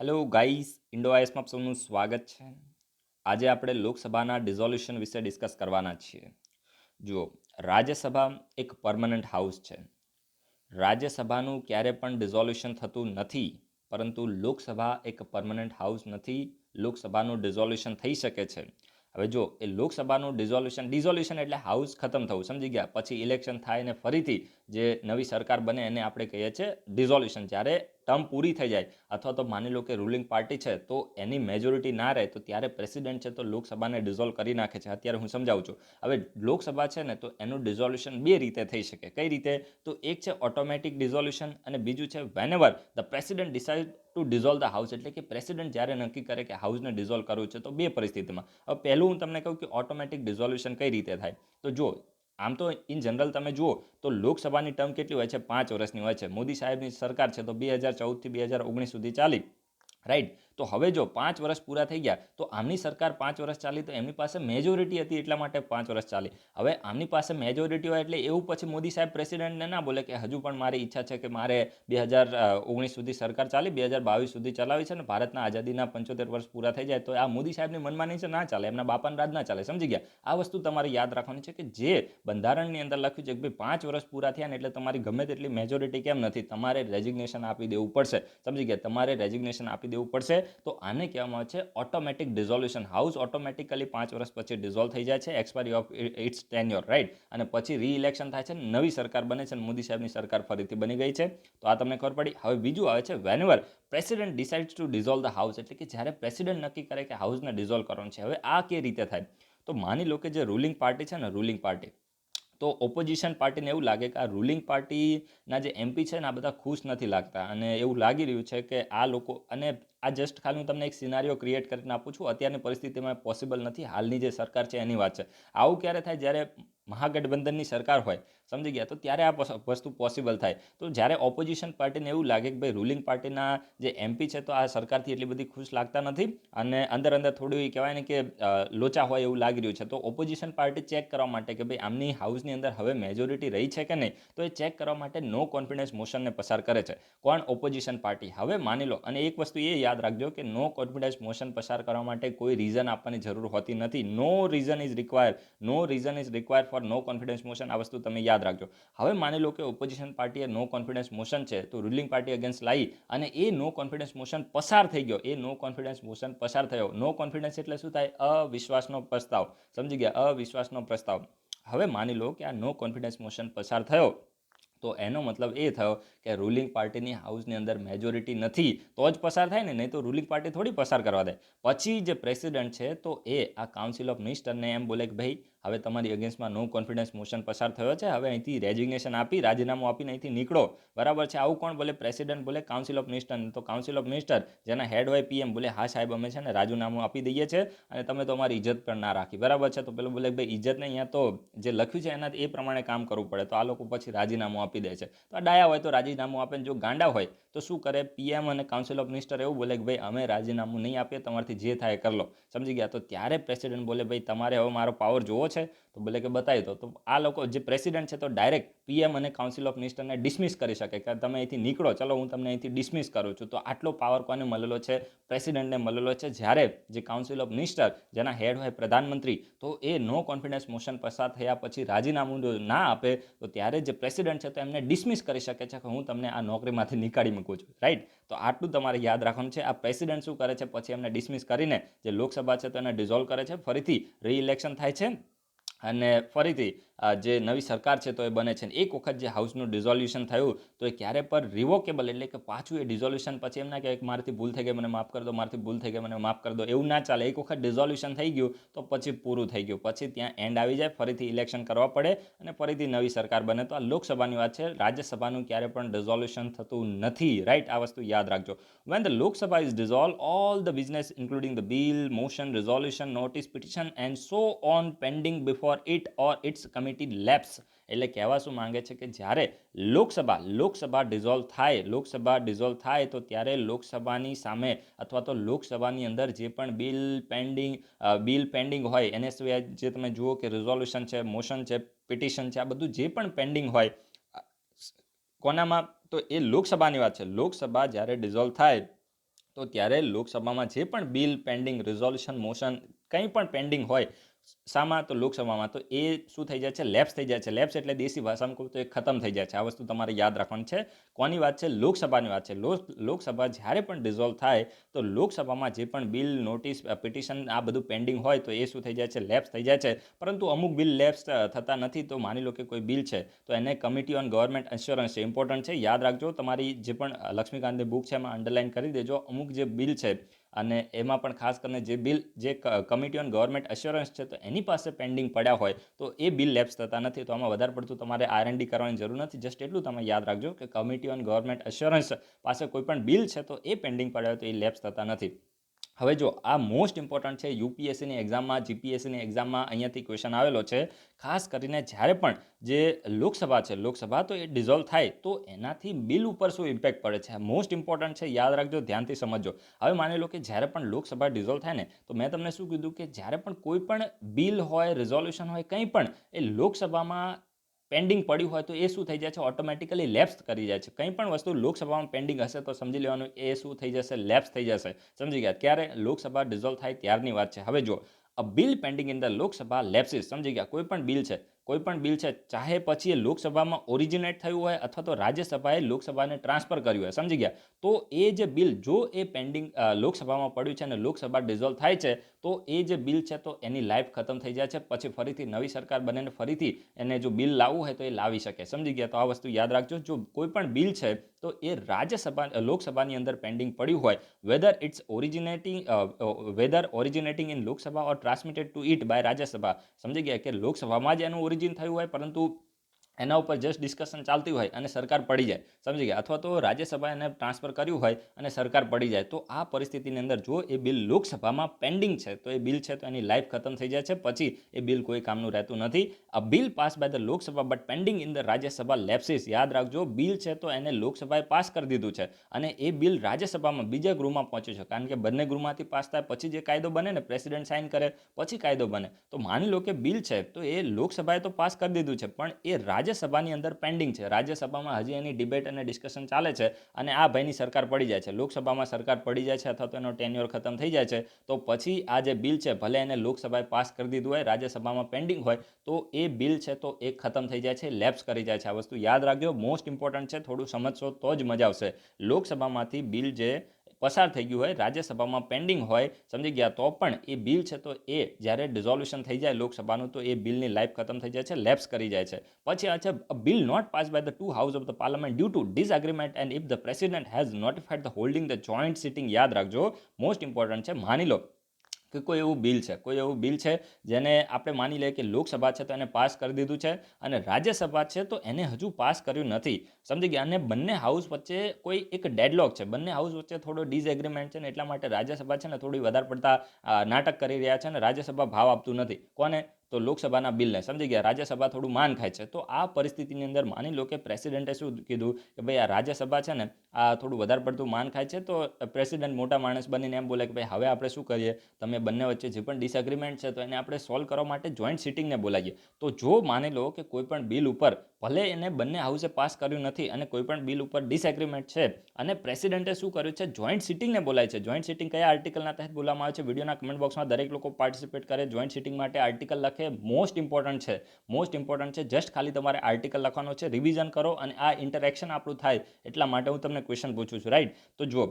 Hello guys, Indo આઈએસમાં આપ સૌનું સ્વાગત છે. આજે આપણે લોકસભાના ડિઝોલ્યુશન વિશે ડિસ્કસ કરવાના છીએ. જુઓ, રાજ્યસભા એક પરમનન્ટ હાઉસ છે. રાજ્યસભાનું ક્યારે પણ ડિઝોલ્યુશન થતું નથી, પરંતુ લોકસભા એક પરમનન્ટ હાઉસ નથી. લોકસભાનું ડિઝોલ્યુશન થઈ શકે છે. હવે જો એ લોકસભાનું ડિઝોલ્યુશન એટલે હાઉસ ખતમ થવું, સમજી ગયા. પછી ઇલેક્શન થાય ને ફરીથી જે નવી સરકાર બને એને આપણે કહીએ છીએ ડિઝોલ્યુશન. જ્યારે ટર્મ પૂરી થઈ જાય અથવા તો માની લો કે રૂલિંગ પાર્ટી છે તો એની મેજોરિટી ના રહે તો ત્યારે પ્રેસિડેન્ટ છે તો લોકસભાને ડિઝોલ્વ કરી નાખે છે. અત્યારે હું સમજાવું છું. હવે લોકસભા છે ને તો એનું ડિઝોલ્યુશન બે રીતે થઈ શકે. કઈ રીતે? તો એક છે ઓટોમેટિક ડિઝોલ્યુશન અને બીજું છે whenever the president decide to dissolve the house. એટલે કે પ્રેસિડેન્ટ જ્યારે નક્કી કરે કે હાઉસને ડિઝોલ્વ કરવું છે તો બે પરિસ્થિતિમાં. હવે પહેલું હું તમને કહું કે ઓટોમેટિક ડિઝોલ્યુશન કઈ રીતે થાય. તો જો આમ તો ઇન જનરલ તમે જુઓ તો લોકસભાની ટર્મ કેટલી હોય છે? 5 વર્ષની હોય છે. મોદી સાહેબની સરકાર છે તો 2014થી 2019 સુધી ચાલી, રાઈટ. તો હવે જો 5 વર્ષ પૂરા થઈ ગયા તો આમની સરકાર 5 વર્ષ ચાલી તો એમની પાસે મેજોરિટી હતી એટલા માટે 5 વર્ષ ચાલી. હવે આમની પાસે મેજોરિટી હોય એટલે એવું પછી મોદી સાહેબ પ્રેસિડેન્ટને ના બોલે કે હજુ પણ મારી ઈચ્છા છે કે મારે 2019 સુધી સરકાર ચાલી, 2022 સુધી ચલાવી છે ને ભારતના આઝાદીના 75 વર્ષ પૂરા થઈ જાય તો આ મોદી સાહેબની મનમાની છે, ના ચાલે. એમના બાપાના રાજ ના ચાલે. સમજી ગયા? આ વસ્તુ તમારે યાદ રાખવાની છે કે જે બંધારણની અંદર લખ્યું છે કે ભાઈ 5 વર્ષ પૂરા થયા ને એટલે તમારી ગમે તેટલી મેજોરિટી કેમ નથી, તમારે રેઝિગ્નેશન આપી દેવું પડશે. સમજી ગયા? તમારે રેઝિગ્નેશન આપી દેવું પડશે. તો આને કહેવામાં આવે છે ઓટોમેટિક ડિઝોલ્યુશન. હાઉસ ઓટોમેટિકલી 5 વર્ષ પછી ડિઝોલ્વ થઈ જાય છે, expiry of its tenure, right. અને પછી રીઇલેક્શન થાય છે, નવી સરકાર બને છે, મોદી સાહેબની સરકાર ફરીથી બની ગઈ છે. તો આ તમને ખબર પડી. હવે બીજું આવે છે whenever president decides to dissolve the house. એટલે કે જ્યારે પ્રેસિડેન્ટ નક્કી કરે કે હાઉસને ડિઝોલ્વ કરવાનું છે. હવે આ કઈ રીતે થાય? તો માની લો કે જે રૂલિંગ પાર્ટી છે ને, રૂલિંગ પાર્ટી, તો ઓપોઝિશન પાર્ટીને એવું લાગે કે આ રૂલિંગ પાર્ટીના જે એમપી છે ને આ બધા ખુશ નથી લાગતા અને એવું લાગી રહ્યું છે કે આ લોકો, અને આ જસ્ટ ખાલી હું તમને એક સિનારીઓ ક્રિએટ કરીને આપું છું. અત્યારની પરિસ્થિતિમાં પોસિબલ નથી, હાલની જે સરકાર છે એની વાત છે. આવું ક્યારે થાય? જ્યારે મહાગઠબંધનની સરકાર હોય, સમજી ગયા, તો ત્યારે આ વસ્તુ પોસિબલ થાય. તો જ્યારે ઓપોઝિશન પાર્ટીને એવું લાગે કે ભાઈ રૂલિંગ પાર્ટીના જે એમપી છે તો આ સરકારથી એટલી બધી ખુશ લાગતા નથી અને અંદર અંદર થોડું એ કહેવાય ને કે લોચા હોય એવું લાગી રહ્યું છે, તો ઓપોઝિશન પાર્ટી ચેક કરવા માટે કે ભાઈ આમની હાઉસની અંદર હવે મેજોરિટી રહી છે કે નહીં, તો એ ચેક કરવા માટે નો કોન્ફિડન્સ મોશનને પસાર કરે છે. કોણ? Opposition party. હવે માની લો, અને એક વસ્તુ એ યાદ રાખજો કે નો કોન્ફિડન્સ મોશન પસાર કરવા માટે કોઈ રીઝન આપવાની જરૂર હોતી નથી. No reason is required. No reason is required for no confidence motion. આ વસ્તુ તમે યાદ રાખજો. હવે માની લો કે ઓપોઝિશન પાર્ટીએ નો કોન્ફિડન્સ મોશન છે તો રૂલિંગ પાર્ટી અગેન્સ્ટ લાવી અને એ નો કોન્ફિડન્સ મોશન પસાર થઈ ગયો. એ નો કોન્ફિડન્સ મોશન પસાર થયો. નો કોન્ફિડન્સ એટલે શું થાય? અવિશ્વાસનો પ્રસ્તાવ. સમજી ગયા? અવિશ્વાસનો પ્રસ્તાવ. હવે માની લો કે આ નો કોન્ફિડન્સ મોશન પસાર થયો તો એનો મતલબ એ થયો કે રૂલિંગ પાર્ટીની હાઉસની અંદર મેજોરિટી નથી તો જ પસાર થાય ને, નહીં તો રૂલિંગ પાર્ટી થોડી પસાર કરવા દે. પછી જે પ્રેસિડેન્ટ છે તો એ આ કાઉન્સિલ ઓફ મિનિસ્ટરને એમ બોલે કે ભાઈ હવે તમારી અગેન્સ્ટમાં નો કોન્ફિડન્સ મોશન પસાર થયો છે, હવે અહીંથી રેઝિગ્નેશન આપી, રાજીનામું આપીને અહીંથી નીકળો. બરાબર છે? આવું કોણ બોલે? પ્રેસિડેન્ટ બોલે. Council of minister. તો કાઉન્સિલ ઓફ મિનિસ્ટર જેના હેડ હોય પીએમ બોલે હા સાહેબ અમે છે ને રાજીનામું આપી દઈએ છીએ અને તમે તો અમારી ઇજ્જત પણ ના રાખી. બરાબર છે? તો પેલું બોલે ભાઈ ઇજ્જત નહીં, અહીંયા તો જે લખ્યું છે એના એ પ્રમાણે કામ કરવું પડે. તો આ લોકો પછી રાજીનામું આપી દે છે. તો આ ડાયા હોય તો રાજીનામું આપે, જો ગાંડા હોય તો શું કરે? પીએમ અને કાઉન્સિલ ઓફ મિનિસ્ટર એવું બોલે કે ભાઈ અમે રાજીનામું નહીં આપીએ, તમારથી જે થાય કરી લો. સમજી ગયા? તો ત્યારે પ્રેસિડેન્ટ બોલે ભાઈ તમારે હવે મારો પાવર જોવો છે તો બોલે કે બતાવી દો. તો આ લોકો જે પ્રેસિડેન્ટ છે તો ડાયરેક્ટ પીએમ અને કાઉન્સિલ ઓફ મિનિસ્ટરને ડિસમિસ કરી શકે કે તમે અહીંથી નીકળો, ચલો હું તમને અહીંથી ડિસમિસ કરું છું. તો આટલો પાવર કોને મળેલો છે? પ્રેસિડેન્ટને મળેલો છે. જ્યારે જે કાઉન્સિલ ઓફ મિનિસ્ટર જેના હેડ હોય પ્રધાનમંત્રી, તો એ નો કોન્ફિડન્સ મોશન પસાર થયા પછી રાજીનામું ના આપે તો ત્યારે જે પ્રેસિડેન્ટ છે તો એમને ડિસમિસ કરી શકે છે કે હું તમને આ નોકરીમાંથી નીકાળી મૂકું છું, રાઈટ. તો આટલું તમારે યાદ રાખવાનું છે. આ પ્રેસિડેન્ટ શું કરે છે? પછી એમને ડિસમિસ કરીને જે લોકસભા છે તો એને ડિઝોલ્વ કરે છે, ફરીથી રીઇલેક્શન થાય છે અને ફરીથી જે નવી સરકાર છે તો એ બને છે. એક વખત જે હાઉસનું ડિઝોલ્યુશન થયું તો એ ક્યારે પણ રિવોકેબલ, એટલે કે પાછું એ ડિઝોલ્યુશન પછી એમ ના કે મારાથી ભૂલ થઈ ગઈ મને માફ કરી દો, મારાથી ભૂલ થઈ ગઈ મને માફ કરી દો, એવું ના ચાલે. એક વખત ડિઝોલ્યુશન થઈ ગયું તો પછી પૂરું થઈ ગયું, પછી ત્યાં એન્ડ આવી જાય, ફરીથી ઇલેક્શન કરવા પડે અને ફરીથી નવી સરકાર બને. તો આ લોકસભાની વાત છે. રાજ્યસભાનું ક્યારે પણ ડિઝોલ્યુશન થતું નથી, રાઈટ. આ વસ્તુ યાદ રાખજો. When the Lok Sabha is dissolved, all the business, including the bill, motion, resolution, notice, petition, and so on, pending before it or its committee lapse. એટલે કહેવા શું માંગે છે કે જ્યારે લોકસભા ડિઝોલ્વ થાય તો ત્યારે લોકસભાની સામે અથવા તો લોકસભાની અંદર જે પણ બિલ પેન્ડિંગ હોય, એને સિવાય જે તમે જુઓ કે રિઝોલ્યુશન છે, મોશન છે, પિટિશન છે, આ બધું જે પણ પેન્ડિંગ હોય કોનામાં, તો એ લોકસભાની વાત છે. લોકસભા જ્યારે ડિઝોલ્વ થાય તો ત્યારે લોકસભામાં જે પણ બિલ પેન્ડિંગ, રિઝોલ્યુશન, મોશન કંઈ પણ પેન્ડિંગ હોય શામાં, તો લોકસભામાં, તો એ શું થઈ જાય છે, લેપ્સ થઈ જાય છે. લેપ્સ એટલે દેશી ભાષામાં કહું તો એ ખતમ થઈ જાય છે. આ વસ્તુ તમારે યાદ રાખવાની છે. કોની વાત છે? લોકસભાની વાત છે. લોકસભા જ્યારે પણ ડિઝોલ્વ થાય તો લોકસભામાં જે પણ બિલ, નોટિસ, પિટિશન આ બધું પેન્ડિંગ હોય તો એ શું થઈ જાય છે, લેપ્સ થઈ જાય છે. પરંતુ અમુક બિલ લેપ્સ થતા નથી. તો માની લો કે કોઈ બિલ છે તો એને કમિટી ઓન ગવર્મેન્ટ એશ્યોરન્સ છે, ઇમ્પોર્ટન્ટ છે, યાદ રાખજો. તમારી જે પણ લક્ષ્મીકાંતની બુક છે એમાં અંડરલાઇન કરી દેજો. અમુક જે બિલ છે અને એમાં પણ ખાસ કરીને જે બિલ જે કમિટી ઓન ગવર્મેન્ટ એશ્યોરન્સ છે તો એની પાસે પેન્ડિંગ પડ્યા હોય તો એ બિલ લેપ્સ થતા નથી. તો આમાં વધારે પડતું તમારે R&D કરવાની જરૂર નથી. જસ્ટ એટલું તમે યાદ રાખજો કે કમિટી ઓન ગવર્મેન્ટ એશ્યોરન્સ પાસે કોઈ પણ બિલ છે તો એ પેન્ડિંગ પડ્યા હોય તો એ લેપ્સ થતા નથી. હવે જો આ મોસ્ટ ઇમ્પોર્ટન્ટ છે. યુપીએસસીની એક્ઝામમાં, જીપીએસસીની એક્ઝામમાં અહીંયાથી ક્વેશ્ચન આવેલો છે. ખાસ કરીને જ્યારે પણ જે લોકસભા છે, લોકસભા તો એ ડિઝોલ્વ થાય તો એનાથી બિલ ઉપર શું ઇમ્પેક્ટ પડે છે, મોસ્ટ ઇમ્પોર્ટન્ટ છે. યાદ રાખજો, ધ્યાનથી સમજજો. હવે માની લો કે જ્યારે પણ લોકસભા ડિઝોલ્વ થાય ને તો મેં તમને શું કીધું કે જ્યારે પણ કોઈ પણ બિલ હોય, રિઝોલ્યુશન હોય, કંઈ પણ એ લોકસભામાં પેન્ડિંગ પડ્યું હોય તો એ શું થઈ જાય છે, ઓટોમેટિકલી લેપ્સ કરી જાય છે. કંઈ પણ વસ્તુ લોકસભામાં પેન્ડિંગ હશે તો સમજી લેવાનું એ શું થઈ જશે, લેપ્સ થઈ જશે. સમજી ગયા? ક્યારે? લોકસભા ડિઝોલ્વ થાય ત્યારની વાત છે. હવે જો a bill pending in the Lok Sabha lapses, સમજી ગયા? કોઈ પણ બિલ છે, કોઈ પણ બિલ છે, ચાહે પછી એ લોકસભામાં ઓરિજિનેટ થયું હોય અથવા તો રાજ્યસભાએ લોકસભાને ટ્રાન્સફર કર્યું હોય, સમજી ગયા? તો એ જે બિલ જો એ પેન્ડિંગ લોકસભામાં પડ્યું છે અને લોકસભા ડિઝોલ્વ થાય છે તો એ જે બિલ છે તો એની લાઈફ ખતમ થઈ જાય છે. પછી ફરીથી નવી સરકાર બને ને ફરીથી એને જો બિલ લાવવું હોય તો એ લાવી શકે. સમજી ગયા? તો આ વસ્તુ યાદ રાખજો. જો કોઈ પણ બિલ છે તો એ લોકસભાની અંદર પેન્ડિંગ પડ્યું હોય, whether originating in Lok Sabha or transmitted to it by Rajya Sabha. સમજી ગયા કે લોકસભામાં જ એનું ઓરિજિન થયું હોય પરંતુ એના ઉપર જસ્ટ ડિસ્કશન ચાલતી હોય અને સરકાર પડી જાય, સમજી ગયા? અથવા તો રાજ્યસભા એને ટ્રાન્સફર કર્યું હોય અને સરકાર પડી જાય, તો આ પરિસ્થિતિની અંદર જો એ બિલ લોકસભામાં પેન્ડિંગ છે તો એ બિલ છે તો એની લાઈફ ખતમ થઈ જાય છે. પછી એ બિલ કોઈ કામનું રહેતું નથી. A bill pass by the Lok Sabha but pending in the Rajya Sabha lapses. યાદ રાખજો, બિલ છે તો એને લોકસભાએ પાસ કરી દીધું છે અને એ બિલ રાજ્યસભામાં બીજા ગૃહમાં પહોંચ્યું છે. કારણ કે બંને ગૃહમાંથી પાસ થાય પછી જે કાયદો બને ને, પ્રેસિડેન્ટ સાઇન કરે પછી કાયદો બને. તો માની લો કે બિલ છે તો એ લોકસભાએ તો પાસ કરી દીધું છે પણ એ રાજ્યસભાની અંદર પેન્ડિંગ છે. રાજ્યસભામાં હજી એની ડિબેટ અને ડિસ્કશન ચાલે છે અને આ ભાઈની સરકાર પડી જાય છે, લોકસભામાં સરકાર પડી જાય છે અથવા તો એનો ટેન્યોર ખતમ થઈ જાય છે, તો પછી આ જે બિલ છે ભલે એને લોકસભાએ પાસ કરી દીધું હોય, રાજ્યસભામાં પેન્ડિંગ હોય, તો એ બિલ છે તો એ ખતમ થઈ જાય છે, લેપ્સ કરી જાય છે. આ વસ્તુ યાદ રાખજો, મોસ્ટ ઇમ્પોર્ટન્ટ છે. થોડું સમજશો તો જ મજા આવશે. લોકસભામાંથી બિલ જે પસાર થઈ ગયું હોય, રાજ્યસભામાં પેન્ડિંગ હોય, સમજી ગયા, તો પણ એ બિલ છે તો એ જ્યારે ડિઝોલ્યુશન થઈ જાય લોકસભાનું તો એ બિલની લાઈફ ખતમ થઈ જાય છે, લેપ્સ કરી જાય છે. પછી આ છે bill not pass by the two house of the parliament due to disagreement and if the president has notified the holding the joint sitting. યાદ રાખજો, મોસ્ટ ઇમ્પોર્ટન્ટ છે. માની લો કે કોઈ એવું બિલ છે જેને આપણે માની લઈએ કે લોકસભા છે તો એને પાસ કરી દીધું છે અને રાજ્યસભા છે તો એને હજુ પાસ કર્યું નથી, સમજી ગયા? અને બંને હાઉસ વચ્ચે કોઈ એક ડેડલોક છે, બંને હાઉસ વચ્ચે થોડો ડિસએગ્રીમેન્ટ છે ને એટલા માટે રાજ્યસભા છે ને થોડી વધારે પડતા નાટક કરી રહ્યા છે અને રાજ્યસભા ભાવ આપતું નથી. કોને? તો લોકસભાના બિલને. સમજી ગયા? રાજ્યસભા થોડું માન ખાય છે. તો આ પરિસ્થિતિની અંદર માની લો કે પ્રેસિડેન્ટે શું કીધું કે ભાઈ આ રાજ્યસભા છે ને આ થોડું વધારે પડતું માન ખાય છે, તો પ્રેસિડેન્ટ મોટા માણસ બનીને એમ બોલે કે ભાઈ હવે આપણે શું કરીએ, તમે બંને વચ્ચે જે પણ ડિસએગ્રીમેન્ટ છે તો એને આપણે સોલ્વ કરવા માટે જોઈન્ટ સિટિંગને બોલાવીએ. તો જો માની લો કે કોઈ પણ બિલ ઉપર ભલે એને બંને હાઉસે પાસ કર્યું નથી અને કોઈ પણ બિલ ઉપર ડિસએગ્રીમેન્ટ છે અને પ્રેસિડેન્ટે શું કર્યું છે, જોઈન્ટ સિટિંગને બોલાય છે. જોઈન્ટ સિટિંગ કયા આર્ટિકલના તહેત બોલાવવામાં આવે છે? વિડીયોના કમેન્ટ બોક્સમાં દરેક લોકો પાર્ટિસિપેટ કરે, જોઈન્ટ સિટિંગ માટે આર્ટિકલ લખે. મોસ્ટ ઇમ્પોર્ટન્ટ છે, મોસ્ટ ઇમ્પોર્ટન્ટ છે. જસ્ટ ખાલી તમારે આર્ટિકલ લખવાનો છે, રિવિઝન કરો અને આ ઇન્ટરેક્શન આપણું થાય એટલા માટે હું તમને ક્વેશ્ચન પૂછું છું, રાઈટ? તો જુઓ,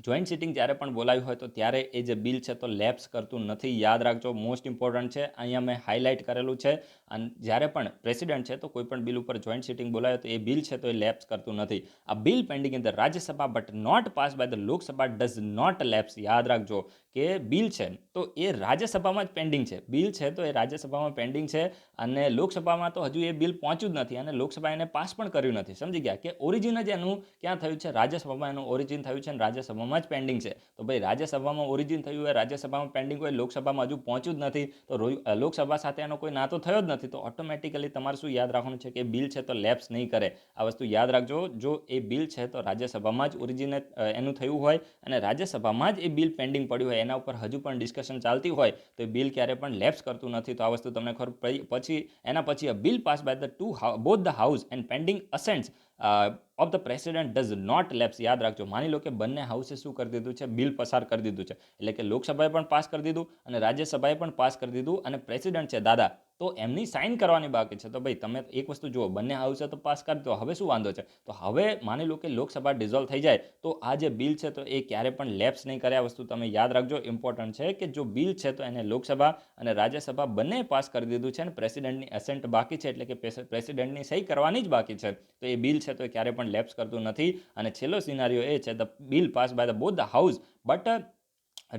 જોઈન્ટ સિટિંગ જ્યારે પણ બોલાવ્યું હોય તો ત્યારે એ જે બિલ છે તો લેપ્સ કરતું નથી. યાદ રાખજો, મોસ્ટ ઇમ્પોર્ટન્ટ છે. અહીંયા મેં હાઇલાઇટ કરેલું છે. અને જ્યારે પણ પ્રેસિડેન્ટ છે તો કોઈ પણ બિલ ઉપર જોઈન્ટ સિટિંગ બોલાવે તો એ બિલ છે તો એ લેપ્સ કરતું નથી. આ bill pending in the Rajya Sabha but not pass by the Lok Sabha does not lapse. યાદ રાખજો કે બિલ છે તો એ રાજ્યસભામાં જ પેન્ડિંગ છે, બિલ છે તો એ રાજ્યસભામાં પેન્ડિંગ છે અને લોકસભામાં તો હજુ એ બિલ પહોંચ્યું જ નથી અને લોકસભા એને પાસ પણ કર્યું નથી. સમજી ગયા કે ઓરિજિન જ એનું ક્યાં થયું છે, રાજ્યસભામાં એનું ઓરિજિન થયું છે અને રાજ્યસભામાં જ પેન્ડિંગ છે. તો ભાઈ રાજ્યસભામાં ઓરિજિન થયું હોય, રાજ્યસભામાં પેન્ડિંગ હોય, લોકસભામાં હજુ પહોંચ્યું જ નથી, તો લોકસભા સાથે એનો કોઈ નાતો થયો જ નથી, તો ઓટોમેટિકલી તમારે શું યાદ રાખવાનું છે કે બિલ છે તો લેપ્સ નહીં કરે. આ વસ્તુ યાદ રાખજો. જો એ બિલ છે તો રાજ્યસભામાં જ ઓરિજિનેટ એનું થયું હોય અને રાજ્યસભામાં જ એ બિલ પેન્ડિંગ પડ્યું હોય, એના ઉપર હજુ પણ ડિસ્કશન ચાલતી હોય તો એ બિલ ક્યારે પણ લેપ્સ કરતું નથી. તો આ વસ્તુ તમને ખબર પછી એના પછી a bill pass by the both the house and pending assents of the president does not lapse. યાદ રાખજો, માની લો કે બંને હાઉસે શું કરી દીધું છે, બિલ પસાર કરી દીધું છે, એટલે કે લોકસભાએ પણ પાસ કરી દીધું અને રાજ્યસભાએ પણ પાસ કરી દીધું, અને પ્રેસિડેન્ટ છે દાદા, તો એમની સાઇન કરવાની બાકી છે. તો ભાઈ તમે એક વસ્તુ જુઓ, બંને હાઉસે તો પાસ કરી દો, હવે શું વાંધો છે? તો હવે માની લો કે લોકસભા ડિઝોલ્વ થઈ જાય તો આ જે બિલ છે તો એ ક્યારે પણ લેપ્સ નહીં કરે. આ વસ્તુ તમે યાદ રાખજો, ઇમ્પોર્ટન્ટ છે કે જો બિલ છે તો એને લોકસભા અને રાજ્યસભા બંને પાસ કરી દીધું છે અને પ્રેસિડેન્ટની એસેન્ટ બાકી છે, એટલે કે પ્રેસિડેન્ટની સહી કરવાની જ બાકી છે, તો એ બિલ છે તો એ ક્યારે પણ લેપ્સ કરતું નથી. અને છેલ્લો સિનારીઓ એ છે, the bill pass by the both the house but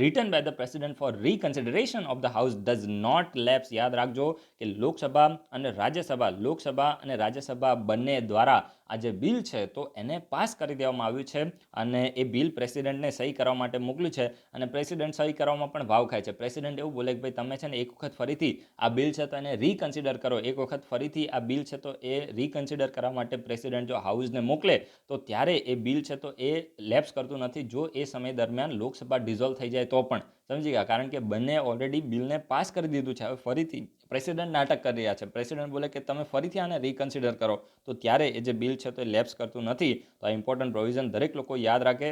written by the president for reconsideration of the house does not lapse. યાદ રાખજો કે લોકસભા અને રાજ્યસભા બંને દ્વારા આ જે બિલ છે તો એને પાસ કરી દેવામાં આવ્યું છે, અને એ બિલ પ્રેસિડેન્ટને સહી કરવા માટે મોકલ્યું છે, અને પ્રેસિડેન્ટ સહી કરવામાં પણ ભાવ ખાય છે. પ્રેસિડેન્ટ એવું બોલે કે ભાઈ તમે છે ને એક વખત ફરીથી આ બિલ છે તો એને રીકન્સિડર કરો, એક વખત ફરીથી આ બિલ છે તો એ રીકન્સિડર કરવા માટે પ્રેસિડેન્ટ જો હાઉસને મોકલે તો ત્યારે એ બિલ છે તો એ લેપ્સ કરતું નથી, જો એ સમય દરમિયાન લોકસભા ડિઝોલ્વ થઈ જાય તો પણ. સમજી ગયા? કારણ કે બંને ઓલરેડી બિલને પાસ કરી દીધું છે, હવે ફરીથી પ્રેસિડેન્ટ નાટક કરી રહ્યા છે. પ્રેસિડેન્ટ બોલે કે તમે ફરીથી આને રીકન્સિડર કરો, તો ત્યારે એ જે બિલ છે તો એ લેપ્સ કરતું નથી. તો આ ઇમ્પોર્ટન્ટ પ્રોવિઝન દરેક લોકો યાદ રાખે.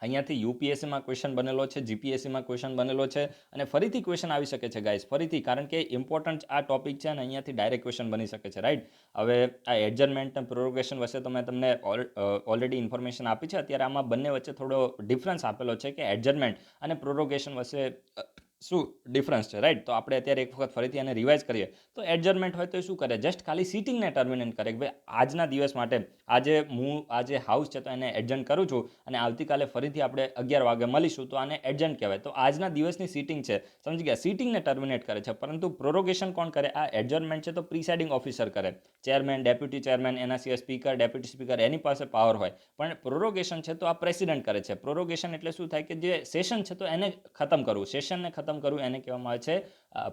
અહીંયાથી યુપીએસસીમાં ક્વેશ્ચન બનેલો છે, જીપીએસસીમાં ક્વેશ્ચન બનેલો છે, અને ફરીથી ક્વેશ્ચન આવી શકે છે ગાઈસ, ફરીથી, કારણ કે ઇમ્પોર્ટન્ટ આ ટોપિક છે અને અહીંયાથી ડાયરેક્ટ ક્વેશ્ચન બની શકે છે, રાઈટ? હવે આ એડજર્નમેન્ટ અને પ્રોરોગેશન વચ્ચે તો મેં તમને ઓલરેડી ઇન્ફોર્મેશન આપી છે. અત્યારે આમાં બંને વચ્ચે થોડો ડિફરન્સ આપેલો છે કે એડજર્નમેન્ટ અને પ્રોરોગેશન વચ્ચે શું ડિફરન્સ છે, રાઈટ? તો આપણે અત્યારે એક વખત ફરીથી એને રિવાઇઝ કરીએ. તો એડજર્નમેન્ટ હોય તો એ શું કરે? જસ્ટ ખાલી સિટિંગને ટર્મિનેટ કરે કે ભાઈ આજના દિવસ માટે આજે હું આ જે હાઉસ છે તો એને એડજન્ટ કરું છું, અને આવતીકાલે ફરીથી આપણે 11 વાગે મળીશું, તો આને એડજન્ટ કહેવાય. તો આજના દિવસની સિટિંગ છે, સમજી ગયા? સિટિંગને ટર્મિનેટ કરે છે. પરંતુ પ્રોરોગેશન કોણ કરે? આ એડજર્નમેન્ટ છે તો પ્રિસાઇડિંગ ઓફિસર કરે, ચેરમેન, ડેપ્યુટી ચેરમેન, એના સિવાય સ્પીકર, ડેપ્યુટી સ્પીકર, એની પાસે પાવર હોય. પણ પ્રોરોગેશન છે તો આ પ્રેસિડેન્ટ કરે છે. પ્રોરોગેશન એટલે શું થાય કે જે સેશન છે તો એને ખતમ કરવું, સેશનને ખતમ કરવું, એને કહેવામાં આવે છે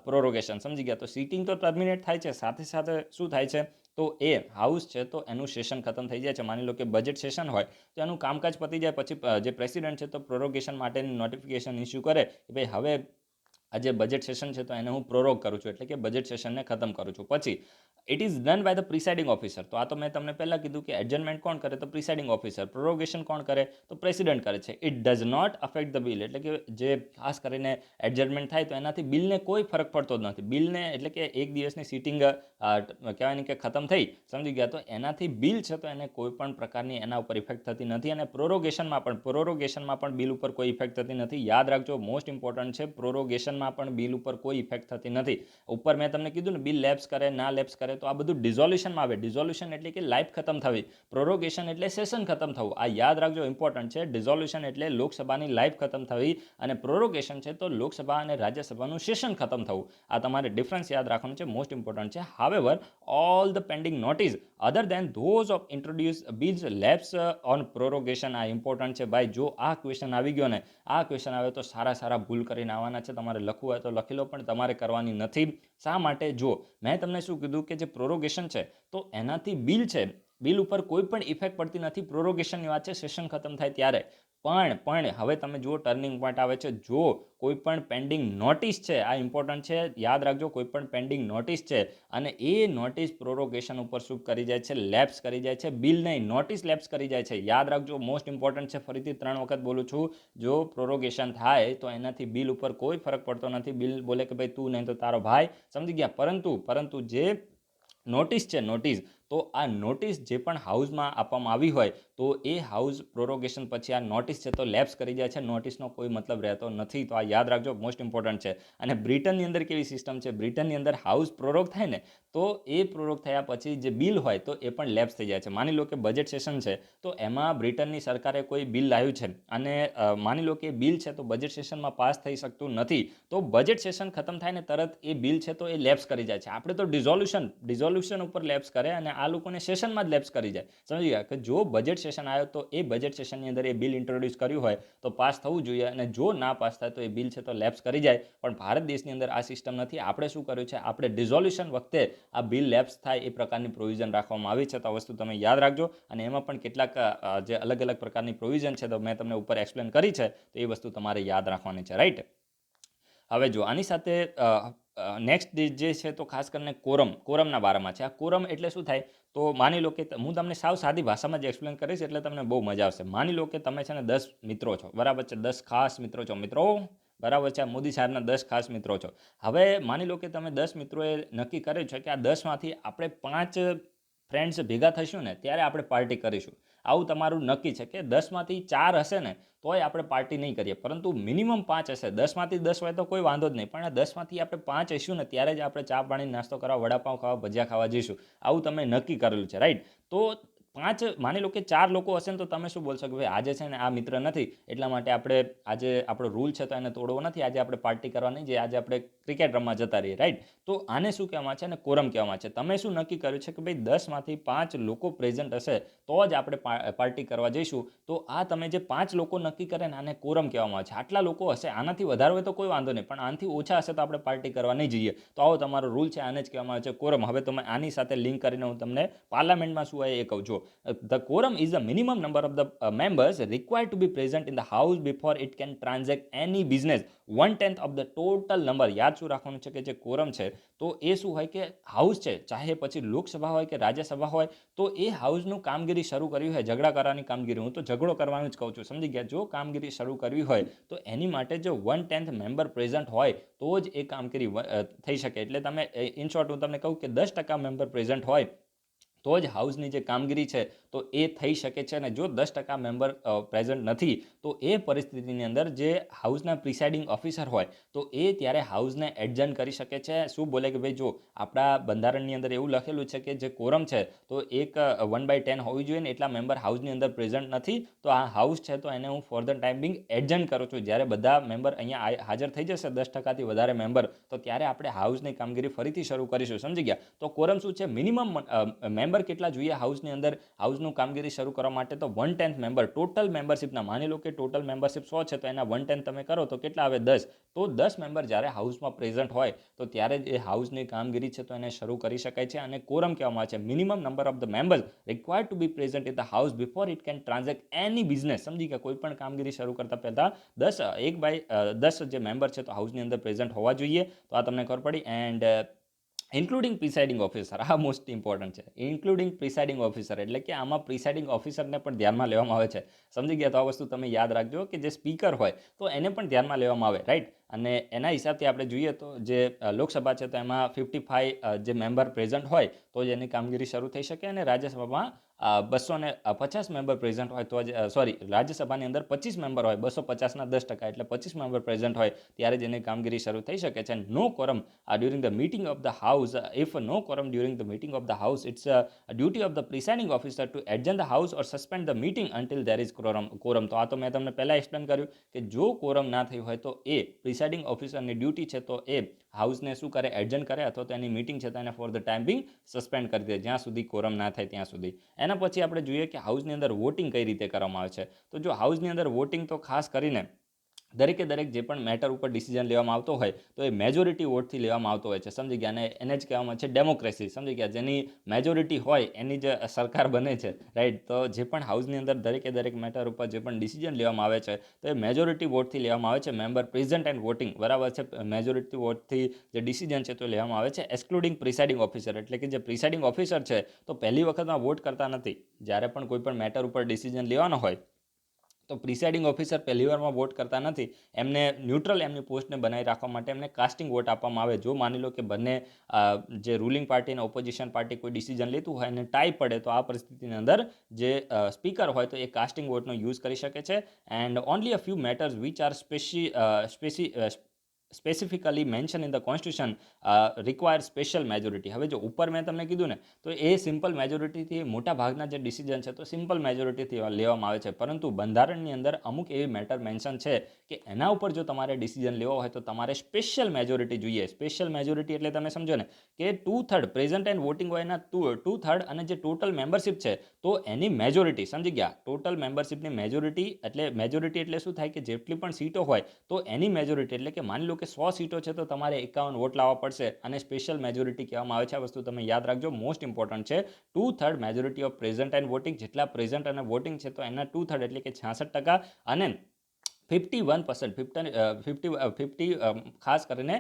પ્રોરોગેશન. સમજી ગયા? તો સિટિંગ તો ટર્મિનેટ થાય છે, સાથે સાથે શું થાય છે તો એ હાઉસ છે તો એનું સેશન ખતમ થઈ જાય છે. માની લો કે બજેટ સેશન હોય તો એનું કામકાજ પતી જાય પછી જે પ્રેસિડેન્ટ છે તો પ્રોરોગેશન માટેની નોટિફિકેશન ઇસ્યુ કરે કે ભાઈ હવે આ જે બજેટ સેશન છે તો એને હું પ્રોરોગ કરું છું, એટલે કે બજેટ સેશનને ખતમ કરું છું. પછી it is done by the presiding officer. તો આ તો મેં તમને પહેલાં કીધું કે એડજર્નમેન્ટ કોણ કરે? તો પ્રિસાઇડિંગ ઓફિસર. પ્રોરોગેશન કોણ કરે? તો પ્રેસિડેન્ટ કરે છે. It does not affect the bill, એટલે કે જે ખાસ કરીને એડજર્નમેન્ટ થાય તો એનાથી બિલને કોઈ ફરક પડતો જ નથી. બિલને એટલે કે એક દિવસની સિટિંગ કહેવાય ને કે ખતમ થઈ, સમજી ગયા? તો એનાથી બિલ છે તો એને કોઈ પણ પ્રકારની એના ઉપર ઇફેક્ટ થતી નથી, અને પ્રોરોગેશનમાં પણ બિલ ઉપર કોઈ ઇફેક્ટ થતી નથી. યાદ રાખજો, મોસ્ટ ઇમ્પોર્ટન્ટ છે, પ્રોરોગેશનમાં પણ બિલ ઉપર કોઈ ઇફેક્ટ થતી નથી. ઉપર મેં તમને કીધું ને, બિલ લેપ્સ કરે ના લેપ્સ કરે, તો આ બધું ડિઝોલ્યુશનમાં આવે. ડિઝોલ્યુશન એટલે કે લાઈફ ખતમ થવી, પ્રોરોગેશન એટલે સેશન ખતમ થવું. આ યાદ રાખજો, ઇમ્પોર્ટન્ટ છે. ડિઝોલ્યુશન એટલે લોકસભાની લાઈફ ખતમ થવી, અને પ્રોરોગેશન છે તો લોકસભા અને રાજ્યસભાનું સેશન ખતમ થવું. આ તમારે ડિફરન્સ યાદ રાખવાનું છે, મોસ્ટ ઇમ્પોર્ટન્ટ છે. However all the pending notice other than those of introduce bills lapse on prorogation. આ ઇમ્પોર્ટન્ટ છે ભાઈ. જો આ ક્વેશ્ચન આવી ગયો ને, આ ક્વેશ્ચન આવે તો સારા ભૂલ કરીને આવવાના છે. તમારે લખવું હોય તો લખી લો, પણ તમારે કરવાની નથી. શા માટે? જો મેં તમને શું કીધું કે જે પ્રોરોગેશન છે તો એનાથી બિલ છે, બિલ ઉપર કોઈ પણ ઇફેક્ટ પડતી નથી. પ્રોરોગેશનની વાત છે સેશન ખતમ થાય ત્યારે. પણ હવે તમે જુઓ, ટર્નિંગ પોઈન્ટ આવે છે. જો કોઈ પણ પેન્ડિંગ નોટિસ છે, આ ઇમ્પોર્ટન્ટ છે, યાદ રાખજો, કોઈ પણ પેન્ડિંગ નોટિસ છે અને એ નોટિસ પ્રોરોગેશન ઉપર શું કરી જાય છે? લેપ્સ કરી જાય છે. બિલ નહીં, નોટિસ લેપ્સ કરી જાય છે. યાદ રાખજો, મોસ્ટ ઇમ્પોર્ટન્ટ છે. ફરીથી 3 વખત બોલું છું, જો પ્રોરોગેશન થાય તો એનાથી બિલ ઉપર કોઈ ફરક પડતો નથી. બિલ બોલે કે ભાઈ તું નહીં તો તારો ભાઈ, સમજી ગયા? પરંતુ જે નોટિસ છે, નોટિસ, તો આ નોટિસ જે પણ હાઉસમાં આપવામાં આવી હોય તો એ હાઉસ પ્રોરોગેશન પછી આ નોટિસ છે તો લેપ્સ કરી જાય છે. નોટિસનો કોઈ મતલબ રહેતો નથી. તો આ યાદ રાખજો, મોસ્ટ ઇમ્પોર્ટન્ટ છે. અને બ્રિટનની અંદર કેવી સિસ્ટમ છે? બ્રિટનની અંદર હાઉસ પ્રોરોગ થાય ને તો એ પ્રોરોગ થયા પછી જે બિલ હોય તો એ પણ લેપ્સ થઈ જાય છે. માની લો કે બજેટ સેશન છે તો એમાં બ્રિટનની સરકારે કોઈ બિલ લાવ્યું છે અને માની લો કે બિલ છે તો બજેટ સેશનમાં પાસ થઈ શકતું નથી, તો બજેટ સેશન ખતમ થાય ને તરત એ બિલ છે તો એ લેપ્સ કરી જાય છે. આપણે તો ડિઝોલ્યુશન ઉપર લેપ્સ કરે, અને આ લોકોને સેશનમાં જ લેપ્સ કરી જાય. સમજી ગયા? કે જો બજેટ સેશન આવ્યો તો એ બજેટ સેશનની અંદર એ બિલ ઇન્ટ્રોડ્યુસ કર્યું હોય તો પાસ થવું જોઈએ, અને જો ના પાસ થાય તો એ બિલ છે તો લેપ્સ કરી જાય. પણ ભારત દેશની અંદર આ સિસ્ટમ નથી. આપણે શું કર્યું છે? આપણે ડિઝોલ્યુશન વખતે આ બિલ લેપ્સ થાય એ પ્રકારની પ્રોવિઝન રાખવામાં આવી છે. તો આ વસ્તુ તમે યાદ રાખજો. અને એમાં પણ કેટલાક જે અલગ પ્રકારની પ્રોવિઝન છે તો મેં તમને ઉપર એક્સપ્લેન કરી છે, તો એ વસ્તુ તમારે યાદ રાખવાની છે, રાઈટ? હવે જો આની સાથે નેક્સ્ટ જે છે તો ખાસ કરીને કોરમના બારામાં છે. આ કોરમ એટલે શું થાય? તો માની લો કે હું તમને સાવ સાદી ભાષામાં જ એક્સપ્લેન કરીશ એટલે તમને બહુ મજા આવશે. માની લો કે તમે છે ને 10 મિત્રો છો, બરાબર છે, 10 ખાસ મિત્રો છો. મિત્રો, બરાબર છે, મોદી સાહેબના 10 ખાસ મિત્રો છો. હવે માની લો કે તમે 10 મિત્રોએ નક્કી કર્યું છે કે આ 10માંથી આપણે 5 ફ્રેન્ડ્સ ભેગા થઈશું ને ત્યારે આપણે પાર્ટી કરીશું. આવું તમારું નક્કી છે કે 10માંથી 4 હશે ને તોય આપણે પાર્ટી નહીં કરીએ, પરંતુ મિનિમમ 5 હશે. 10માંથી 10 હોય તો કોઈ વાંધો જ નહીં, પણ આ 10માંથી આપણે 5 હશું ને ત્યારે જ આપણે ચા પાણી નાસ્તો કરવા, વડાપાઉં ખાવા, ભજીયા ખાવા જઈશું. આવું તમે નક્કી કરેલું છે, રાઈટ? તો 5 માની લો કે 4 લોકો હશે ને તો તમે શું બોલશો કે ભાઈ આજે છે ને આ મિત્ર નથી એટલા માટે આપણે આજે આપણો રૂલ છે તો એને તોડવો નથી, આજે આપણે પાર્ટી કરવા નહીં જઈએ, આજે આપણે ક્રિકેટ રમવા જતા રહીએ, રાઈટ? તો આને શું કહેવામાં છે? અને કોરમ કહેવામાં છે. તમે શું નક્કી કર્યું છે કે ભાઈ 10માંથી 5 લોકો પ્રેઝન્ટ હશે તો જ આપણે પાર્ટી કરવા જઈશું. તો આ તમે જે 5 લોકો નક્કી કરે ને આને કોરમ કહેવામાં આવે છે. આટલા લોકો હશે, આનાથી વધારે હોય તો કોઈ વાંધો નહીં, પણ આનાથી ઓછા હશે તો આપણે પાર્ટી કરવા નહીં જઈએ. તો આવો તમારો રૂલ છે, આને જ કહેવામાં આવે છે કોરમ. હવે તમે આની સાથે લિંક કરીને હું તમને પાર્લામેન્ટમાં શું હોય એ કહું છું. The quorum is the minimum number of the members required to be present in the house before it can transact any business. 1/10 of the total number. યાદ શું રાખવાનું છે કે જે કોરમ છે તો એ શું હોય કે હાઉસ છે, ચાહે પછી લોકસભા હોય કે રાજ્યસભા હોય, તો એ હાઉસનું કામગીરી શરૂ કરવી હોય, ઝઘડા કરવાની કામગીરી, હું તો ઝઘડો કરવાનું જ કહું છું, સમજી ગયા? જો કામગીરી શરૂ કરવી હોય તો એની માટે જો 1/10 મેમ્બર પ્રેઝન્ટ હોય તો જ એ કામગીરી થઈ શકે. એટલે તમે ઇન શોર્ટ હું તમને કહું કે 10% મેમ્બર પ્રેઝન્ટ હોય તો જ હાઉસની જે કામગીરી છે તો એ થઈ શકે છે. અને જો 10% મેમ્બર પ્રેઝન્ટ નથી તો એ પરિસ્થિતિની અંદર જે હાઉસના પ્રિસાઇડિંગ ઓફિસર હોય તો એ ત્યારે હાઉસને એડજર્ન કરી શકે છે. શું બોલે કે ભાઈ જો આપણા બંધારણની અંદર એવું લખેલું છે કે જે કોરમ છે તો એક 1/10 હોવી જોઈએ ને એટલા મેમ્બર હાઉસની અંદર પ્રેઝન્ટ નથી, તો આ હાઉસ છે તો એને હું ફોર ધ ટાઈમ બિંગ એડજર્ન કરું છું. જ્યારે બધા મેમ્બર અહીંયા હાજર થઈ જશે 10%થી વધારે મેમ્બર, તો ત્યારે આપણે હાઉસની કામગીરી ફરીથી શરૂ કરીશું, સમજી ગયા? તો કોરમ શું છે? મિનિમમ મેમ્બર કેટલા જોઈએ હાઉસની અંદર હાઉસનું કામગીરી શરૂ કરવા માટે? તો 1/10 મેમ્બર ટોટલ મેમ્બરશિપના. માની લો કે ટોટલ મેમ્બરશિપ 100 છે તો એના 1/10 તમે કરો તો કેટલા આવે? 10. તો 10 મેમ્બર જ્યારે હાઉસમાં પ્રેઝન્ટ હોય તો ત્યારે જ એ હાઉસની કામગીરી છે તો એને શરૂ કરી શકાય છે. અને કોરમ કહેવામાં આવે છે minimum number of the members required to be present in the house before it can transact any business. સમજી ગયા? કોઈ પણ કામગીરી શરૂ કરતા પહેલા 1/10 જે મેમ્બર છે તો હાઉસની અંદર પ્રેઝન્ટ હોવા જોઈએ. તો આ તમને ખબર પડી. એન્ડ ઇન્ક્લુડિંગ પ્રિસાઇડિંગ ઓફિસર, આ મોસ્ટ ઇમ્પોર્ટન્ટ છે. ઇન્ક્લુડિંગ પ્રિસાઇડિંગ ઓફિસર એટલે કે આમાં પ્રિસાઇડિંગ ઓફિસરને પણ ધ્યાનમાં લેવામાં આવે છે, સમજી ગયા? તો આ વસ્તુ તમે યાદ રાખજો કે જે સ્પીકર હોય તો એને પણ ધ્યાનમાં લેવામાં આવે, રાઈટ? અને એના હિસાબથી આપણે જોઈએ તો જે લોકસભા છે તો એમાં 55 જે મેમ્બર પ્રેઝન્ટ હોય તો જ એની કામગીરી શરૂ થઈ શકે. અને રાજ્યસભામાં 250 મેમ્બર પ્રેઝન્ટ હોય તો જ રાજ્યસભાની અંદર 25 મેમ્બર હોય, 250ના 10% એટલે 25 મેમ્બર પ્રેઝન્ટ હોય ત્યારે જ એની કામગીરી શરૂ થઈ શકે છે. નો quorum during the meeting of the house. If no quorum during the meeting of the house, it's a duty of the presiding officer to adjourn the house or suspend the meeting until there is quorum. તો આ તો મેં તમને પહેલા explain કર્યું કે જો quorum ના થઈ હોય તો એ પ્રિસાઇડિંગ ઓફિસરની ડ્યુટી છે તો એ હાઉસને શું કરે? એડજર્ન કરે, અથવા તો એની મીટિંગ છે તો એને for the time Bing suspend કરી દે જ્યાં સુધી કોરમ ના થાય ત્યાં સુધી. એના પછી આપણે જોઈએ કે હાઉસની અંદર વોટિંગ કઈ રીતે કરવામાં આવે છે. તો જો હાઉસની અંદર વોટિંગ તો ખાસ કરીને દરેકે દરેક જે પણ મેટર ઉપર ડિસિઝન લેવામાં આવતો હોય તો એ મેજોરિટી વોટથી લેવામાં આવતો હોય છે, સમજી ગયા? અને એને જ કહેવામાં છે ડેમોક્રેસી, સમજી ગયા? જેની મેજોરિટી હોય એની જ સરકાર બને છે, રાઈટ? તો જે પણ હાઉસની અંદર દરેકે દરેક મેટર ઉપર જે પણ ડિસિઝન લેવામાં આવે છે તો એ મેજોરિટી વોટથી લેવામાં આવે છે. મેમ્બર પ્રેઝન્ટ એન્ડ વોટિંગ, બરાબર છે? મેજોરિટી વોટથી જે ડિસિઝન છે તો લેવામાં આવે છે. એક્સક્લુડિંગ પ્રિસાઇડિંગ ઓફિસર એટલે કે જે પ્રિસાઇડિંગ ઓફિસર છે તો પહેલી વખતમાં વોટ કરતા નથી. જ્યારે પણ કોઈ પણ મેટર ઉપર ડિસિઝન લેવાનો હોય તો પ્રિસાઇડિંગ ઓફિસર પહેલી વારમાં વોટ કરતા નથી. એમને ન્યુટ્રલ એમની પોસ્ટને બનાવી રાખવા માટે એમને કાસ્ટિંગ વોટ આપવામાં આવે. જો માની લો કે બંને જે રૂલિંગ પાર્ટી અને ઓપોઝિશન પાર્ટી કોઈ ડિસિઝન લેતું હોય અને ટાઈ પડે તો આ પરિસ્થિતિની અંદર જે સ્પીકર હોય તો એ કાસ્ટિંગ વોટનો યુઝ કરી શકે છે. And only a few matters which are specifically mention in the constitution require special majority. હવે જો ઉપર મેં તમને કીધું ને તો એ સિમ્પલ મેજોરિટીથી મોટા ભાગના જે ડિસિઝન છે તો સિમ્પલ મેજોરિટીથી લેવામાં આવે છે, પરંતુ બંધારણની અંદર અમુક એવી મેટર મેન્શન છે કે એના ઉપર જો તમારે ડિસિઝન લેવો હોય તો તમારે સ્પેશિયલ મેજોરિટી જોઈએ. સ્પેશિયલ મેજોરિટી એટલે તમે સમજો ને કે 2/3 પ્રેઝન્ટ એન્ડ વોટિંગ હોય એના 2/3 અને જે ટોટલ મેમ્બરશિપ છે તો એની મેજોરિટી, સમજી ગયા? ટોટલ મેમ્બરશિપની મેજોરિટી એટલે શું થાય કે જેટલી પણ સીટો હોય તો એની મેજોરિટી, એટલે કે માની લો કે 100 સીટો છે તો તમારે 51 વોટ લાવવા પડશે, અને સ્પેશિયલ મેજોરિટી કહેવામાં આવે છે. આ વસ્તુ તમે યાદ રાખજો, મોસ્ટ ઇમ્પોર્ટન્ટ છે. 2/3 majority of present and voting, જેટલા પ્રેઝન્ટ અને વોટિંગ છે તો એના 2/3 એટલે કે 66%. અને 51% 50 ખાસ કરીને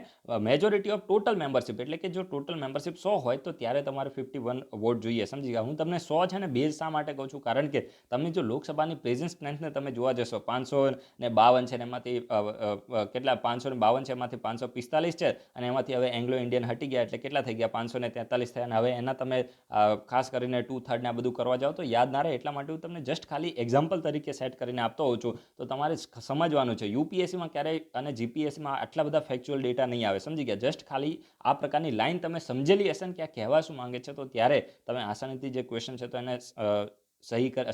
મેજોરિટી ઓફ ટોટલ મેમ્બરશિપ, એટલે કે જો ટોટલ મેમ્બરશિપ 100 હોય તો ત્યારે તમારે 51 વોટ જોઈએ. સમજી ગયા? હું તમને 100 છે ને બેઝ શા માટે કહું છું, કારણ કે તમે જો લોકસભાની પ્રેઝન્ટ સ્ટ્રેન્થને તમે જોવા જશો 552 છે ને એમાંથી કેટલા 552 છે એમાંથી 545 છે, અને એમાંથી હવે એંગ્લો ઇન્ડિયન હટી ગયા એટલે કેટલા થઈ ગયા 543 થયા, અને હવે એના તમે ખાસ કરીને 2/3 ને આ બધું કરવા જાઓ તો યાદ ના રહે. એટલા માટે હું તમને જસ્ટ ખાલી એક્ઝામ્પલ તરીકે સેટ કરીને આપતો હોઉં છું. તો તમારે સમજવાનું છે યુપીએસસીમાં ક્યારેય અને જીપીએસસીમાં આટલા બધા ફેક્ચ્યુઅલ ડેટા નહીં આવે. સમજી ગયા? જસ્ટ ખાલી આ પ્રકારની લાઈન તમે સમજેલી હશે ને કે આ કહેવા શું માંગે છે, તો ત્યારે તમે આસાનીથી જે ક્વેશ્ચન છે તો એને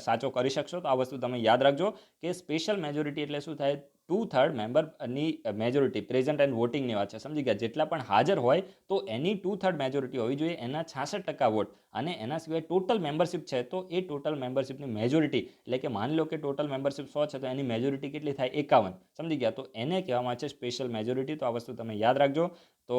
સાચો કરી શકશો. તો આ વસ્તુ તમે યાદ રાખજો કે સ્પેશિયલ મેજોરિટી એટલે શું થાય, 2/3 મેમ્બરની મેજોરિટી પ્રેઝન્ટ એન્ડ વોટિંગની વાત છે. સમજી ગયા? જેટલા પણ હાજર હોય તો એની 2/3 મેજોરિટી હોવી જોઈએ, એના 66% વોટ, અને એના સિવાય ટોટલ મેમ્બરશિપ છે તો એ ટોટલ મેમ્બરશિપની મેજોરિટી, એટલે કે માની લો કે ટોટલ મેમ્બરશિપ 100 છે તો એની મેજોરિટી કેટલી થાય 51. સમજી ગયા? તો એને કહેવામાં આવે છે સ્પેશિયલ મેજોરિટી. તો આ વસ્તુ તમે યાદ રાખજો. તો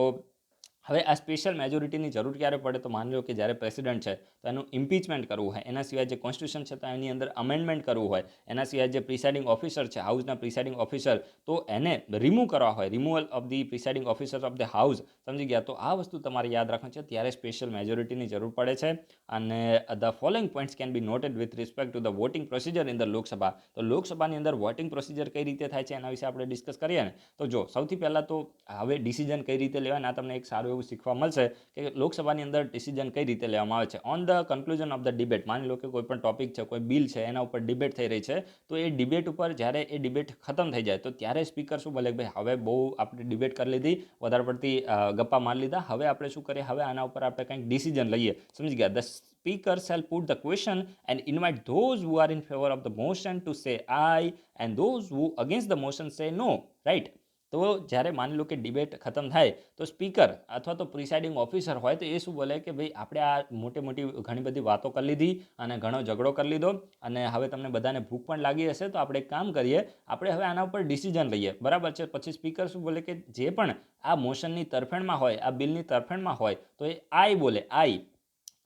હવે આ સ્પેશિયલ મેજોરિટીની જરૂર ક્યારે પડે, તો માની લો કે જ્યારે પ્રેસિડન્ટ છે તો એનું ઇમ્પીચમેન્ટ કરવું હોય, એના સિવાય જે કોન્સ્ટિટ્યુશન છે તો એની અંદર અમેન્ડમેન્ટ કરવું હોય, એના સિવાય જે પ્રિસાઇડિંગ ઓફિસર છે હાઉસના પ્રિસાઇડિંગ ઓફિસર, તો એને રિમૂવ કરવા હોય, removal of the presiding officer of the house. સમજી ગયા? તો આ વસ્તુ તમારે યાદ રાખવાની છે, ત્યારે સ્પેશિયલ મેજોરિટીની જરૂર પડે છે. અને the following points can be noted with respect to the voting procedure in the Lok Sabha. તો લોકસભાની અંદર વોટિંગ પ્રોસિજર કઈ રીતે થાય છે એના વિશે આપણે ડિસ્કસ કરીએ ને. તો જો સૌથી પહેલાં તો હવે ડિસિઝન કઈ રીતે લેવાના, તમને એક સારું એવું શીખવા મળશે કે લોકસભાની અંદર ડિસિઝન કઈ રીતે લેવામાં આવે છે. On the conclusion of the debate, માની લો કે કોઈ પણ ટોપિક છે, કોઈ બિલ છે, એના ઉપર ડિબેટ થઈ રહી છે, તો એ ડિબેટ ઉપર જ્યારે એ ડિબેટ ખતમ થઈ જાય તો ત્યારે સ્પીકર શું બોલે, ભાઈ હવે બહુ આપણે ડિબેટ કરી લીધી, વધારે પડતી ગપ્પા મારી લીધા, હવે આપણે શું કરીએ, હવે આના ઉપર આપણે કંઈક ડિસિઝન લઈએ. સમજી ગયા? The speaker shall put the question and invite those who are in favor of the motion to say aye and those who against the motion say no. right? તો જ્યારે માની લો કે ડિબેટ ખતમ થાય તો સ્પીકર અથવા તો પ્રિસાઇડિંગ ઓફિસર હોય તો એ શું બોલે કે ભાઈ આપણે આ મોટી ઘણી બધી વાતો કરી લીધી અને ઘણો ઝઘડો કરી લીધો, અને હવે તમને બધાને ભૂખ પણ લાગી હશે, તો આપણે એક કામ કરીએ, આપણે હવે આના ઉપર ડિસિઝન લઈએ. બરાબર છે? પછી સ્પીકર શું બોલે કે જે પણ આ મોશનની તરફેણમાં હોય, આ બિલની તરફેણમાં હોય, તો એ આઈ બોલે. આઈ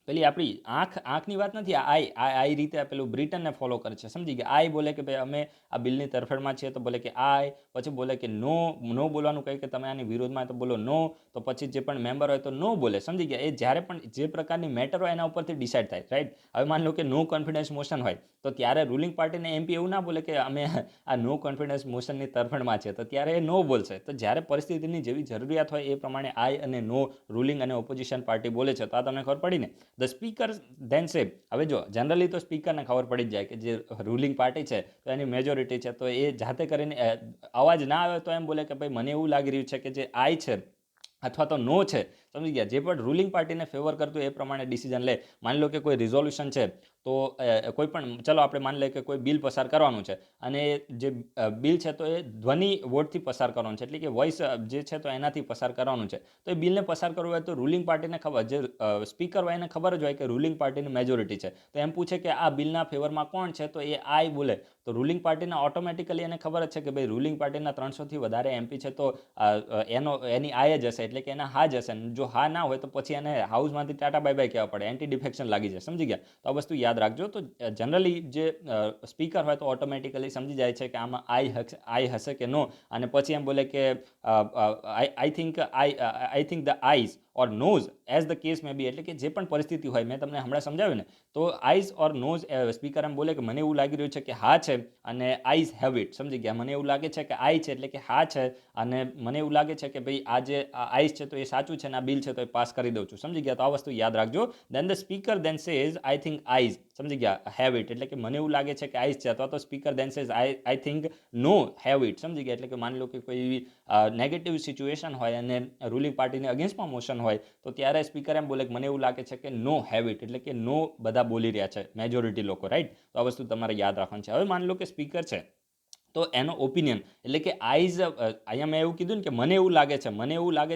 પેલી આપણી આંખની વાત નથી, આઈ રીતે પેલું બ્રિટનને ફોલો કરે છે. સમજી ગયા? આઈ બોલે કે ભાઈ અમે આ બિલની તરફેણમાં છીએ તો બોલે કે આઈ, પછી બોલે કે નો બોલવાનું કહે કે તમે આની વિરોધમાં તો બોલો નો, તો પછી જે પણ મેમ્બર હોય તો નો બોલે. સમજી ગયા? એ જ્યારે પણ જે પ્રકારની મેટર હોય એના ઉપરથી ડિસાઇડ થાય. રાઈટ? હવે માની લો કે નો કોન્ફિડન્સ મોશન હોય તો ત્યારે રૂલિંગ પાર્ટીને એમપી એવું ના બોલે કે અમે આ નો કોન્ફિડન્સ મોશનની તરફેણમાં છે, તો ત્યારે એ નો બોલશે. તો જ્યારે પરિસ્થિતિની જેવી જરૂરિયાત હોય એ પ્રમાણે આઈ અને નો રૂલિંગ અને ઓપોઝિશન પાર્ટી બોલે છે. તો આ તમને ખબર પડી ને. ધ સ્પીકર ધેન સે, હવે જો જનરલી તો સ્પીકરને ખબર પડી જ જાય કે જે રૂલિંગ પાર્ટી છે તો એની મેજોરિટી છે, તો એ જાતે કરીને અવાજ ના આવે તો એમ બોલે કે ભાઈ મને એવું લાગી રહ્યું છે કે જે આઈ છે અથવા તો નો છે. સમજી ગયા? જે પણ રૂલિંગ પાર્ટીને ફેવર કરતું એ પ્રમાણે ડિસિઝન લે. માની લો કે કોઈ રિઝોલ્યુશન છે, તો કોઈ પણ ચલો આપણે માની લઈએ કે કોઈ બિલ પસાર કરવાનું છે, અને જે બિલ છે તો એ ધ્વનિ વોટથી પસાર કરવાનું છે, એટલે કે વોઇસ જે છે તો એનાથી પસાર કરવાનું છે. તો એ બિલને પસાર કરવું હોય તો રૂલિંગ પાર્ટીને ખબર, જે સ્પીકર હોય એને ખબર જ હોય કે રૂલિંગ પાર્ટીની મેજોરિટી છે, તો એમ પૂછે કે આ બિલના ફેવરમાં કોણ છે, તો એ આઈ બોલે. તો રૂલિંગ પાર્ટીના ઓટોમેટિકલી એને ખબર જ છે કે ભાઈ રૂલિંગ પાર્ટીના 300થી વધારે એમપી છે, તો એની આઈ જ હશે, એટલે કે એના હા જ હશે. જો હા ના હોય તો પછી એને હાઉસમાંથી ટાટા બાય બાય કહેવા પડે, એન્ટી ડિફેક્શન લાગી જાય. સમજી ગયા? તો આ વસ્તુ યાદ રાખજો. તો જનરલી જે સ્પીકર હોય તો ઓટોમેટિકલી સમજી જાય છે કે આમાં આઈ હશે કે નો, અને પછી એમ બોલે કે I think the ayes or noes as the case may be, એટલે કે જે પણ પરિસ્થિતિ હોય, મેં તમને હમણાં સમજાવ્યું ને, તો આઈઝ ઓર નોઝ સ્પીકર એમ બોલે કે મને એવું લાગી રહ્યું છે કે હા છે, અને આઈઝ હેવ ઇટ. સમજી ગયા? મને એવું લાગે છે કે આઈ છે એટલે કે હા છે, અને મને એવું લાગે છે કે ભાઈ આ જે આઈઝ છે તો એ સાચું છે, અને આ બિલ છે તો એ પાસ કરી દઉં છું. સમજી ગયા? તો આ વસ્તુ યાદ રાખજો. Then the speaker then says I think ayes. સમજી ગયા? હેવ ઇટ એટલે કે મને એવું લાગે છે કે આઈઝ છે, અથવા તો speaker then says I think no have it. સમજી ગયા? એટલે કે માની લો કે કોઈ એવી નેગેટિવ સિચ્યુએશન હોય અને રૂલિંગ પાર્ટીને અગેન્સ્ટમાં મોશન હોય, તો ત્યારે સ્પીકર એમ બોલે કે મને એવું લાગે છે કે નો હેવ ઇટ, એટલે કે નો બધા બોલી રહ્યા છે, મેજોરિટી લોકો. રાઈટ? તો આ વસ્તુ તમારે યાદ રાખવાની છે. હવે માની લો કે સ્પીકર છે તો એનો ઓપિનિયન, એટલે કે આઈઝ, અહીંયા મેં એવું કીધું ને કે મને એવું લાગે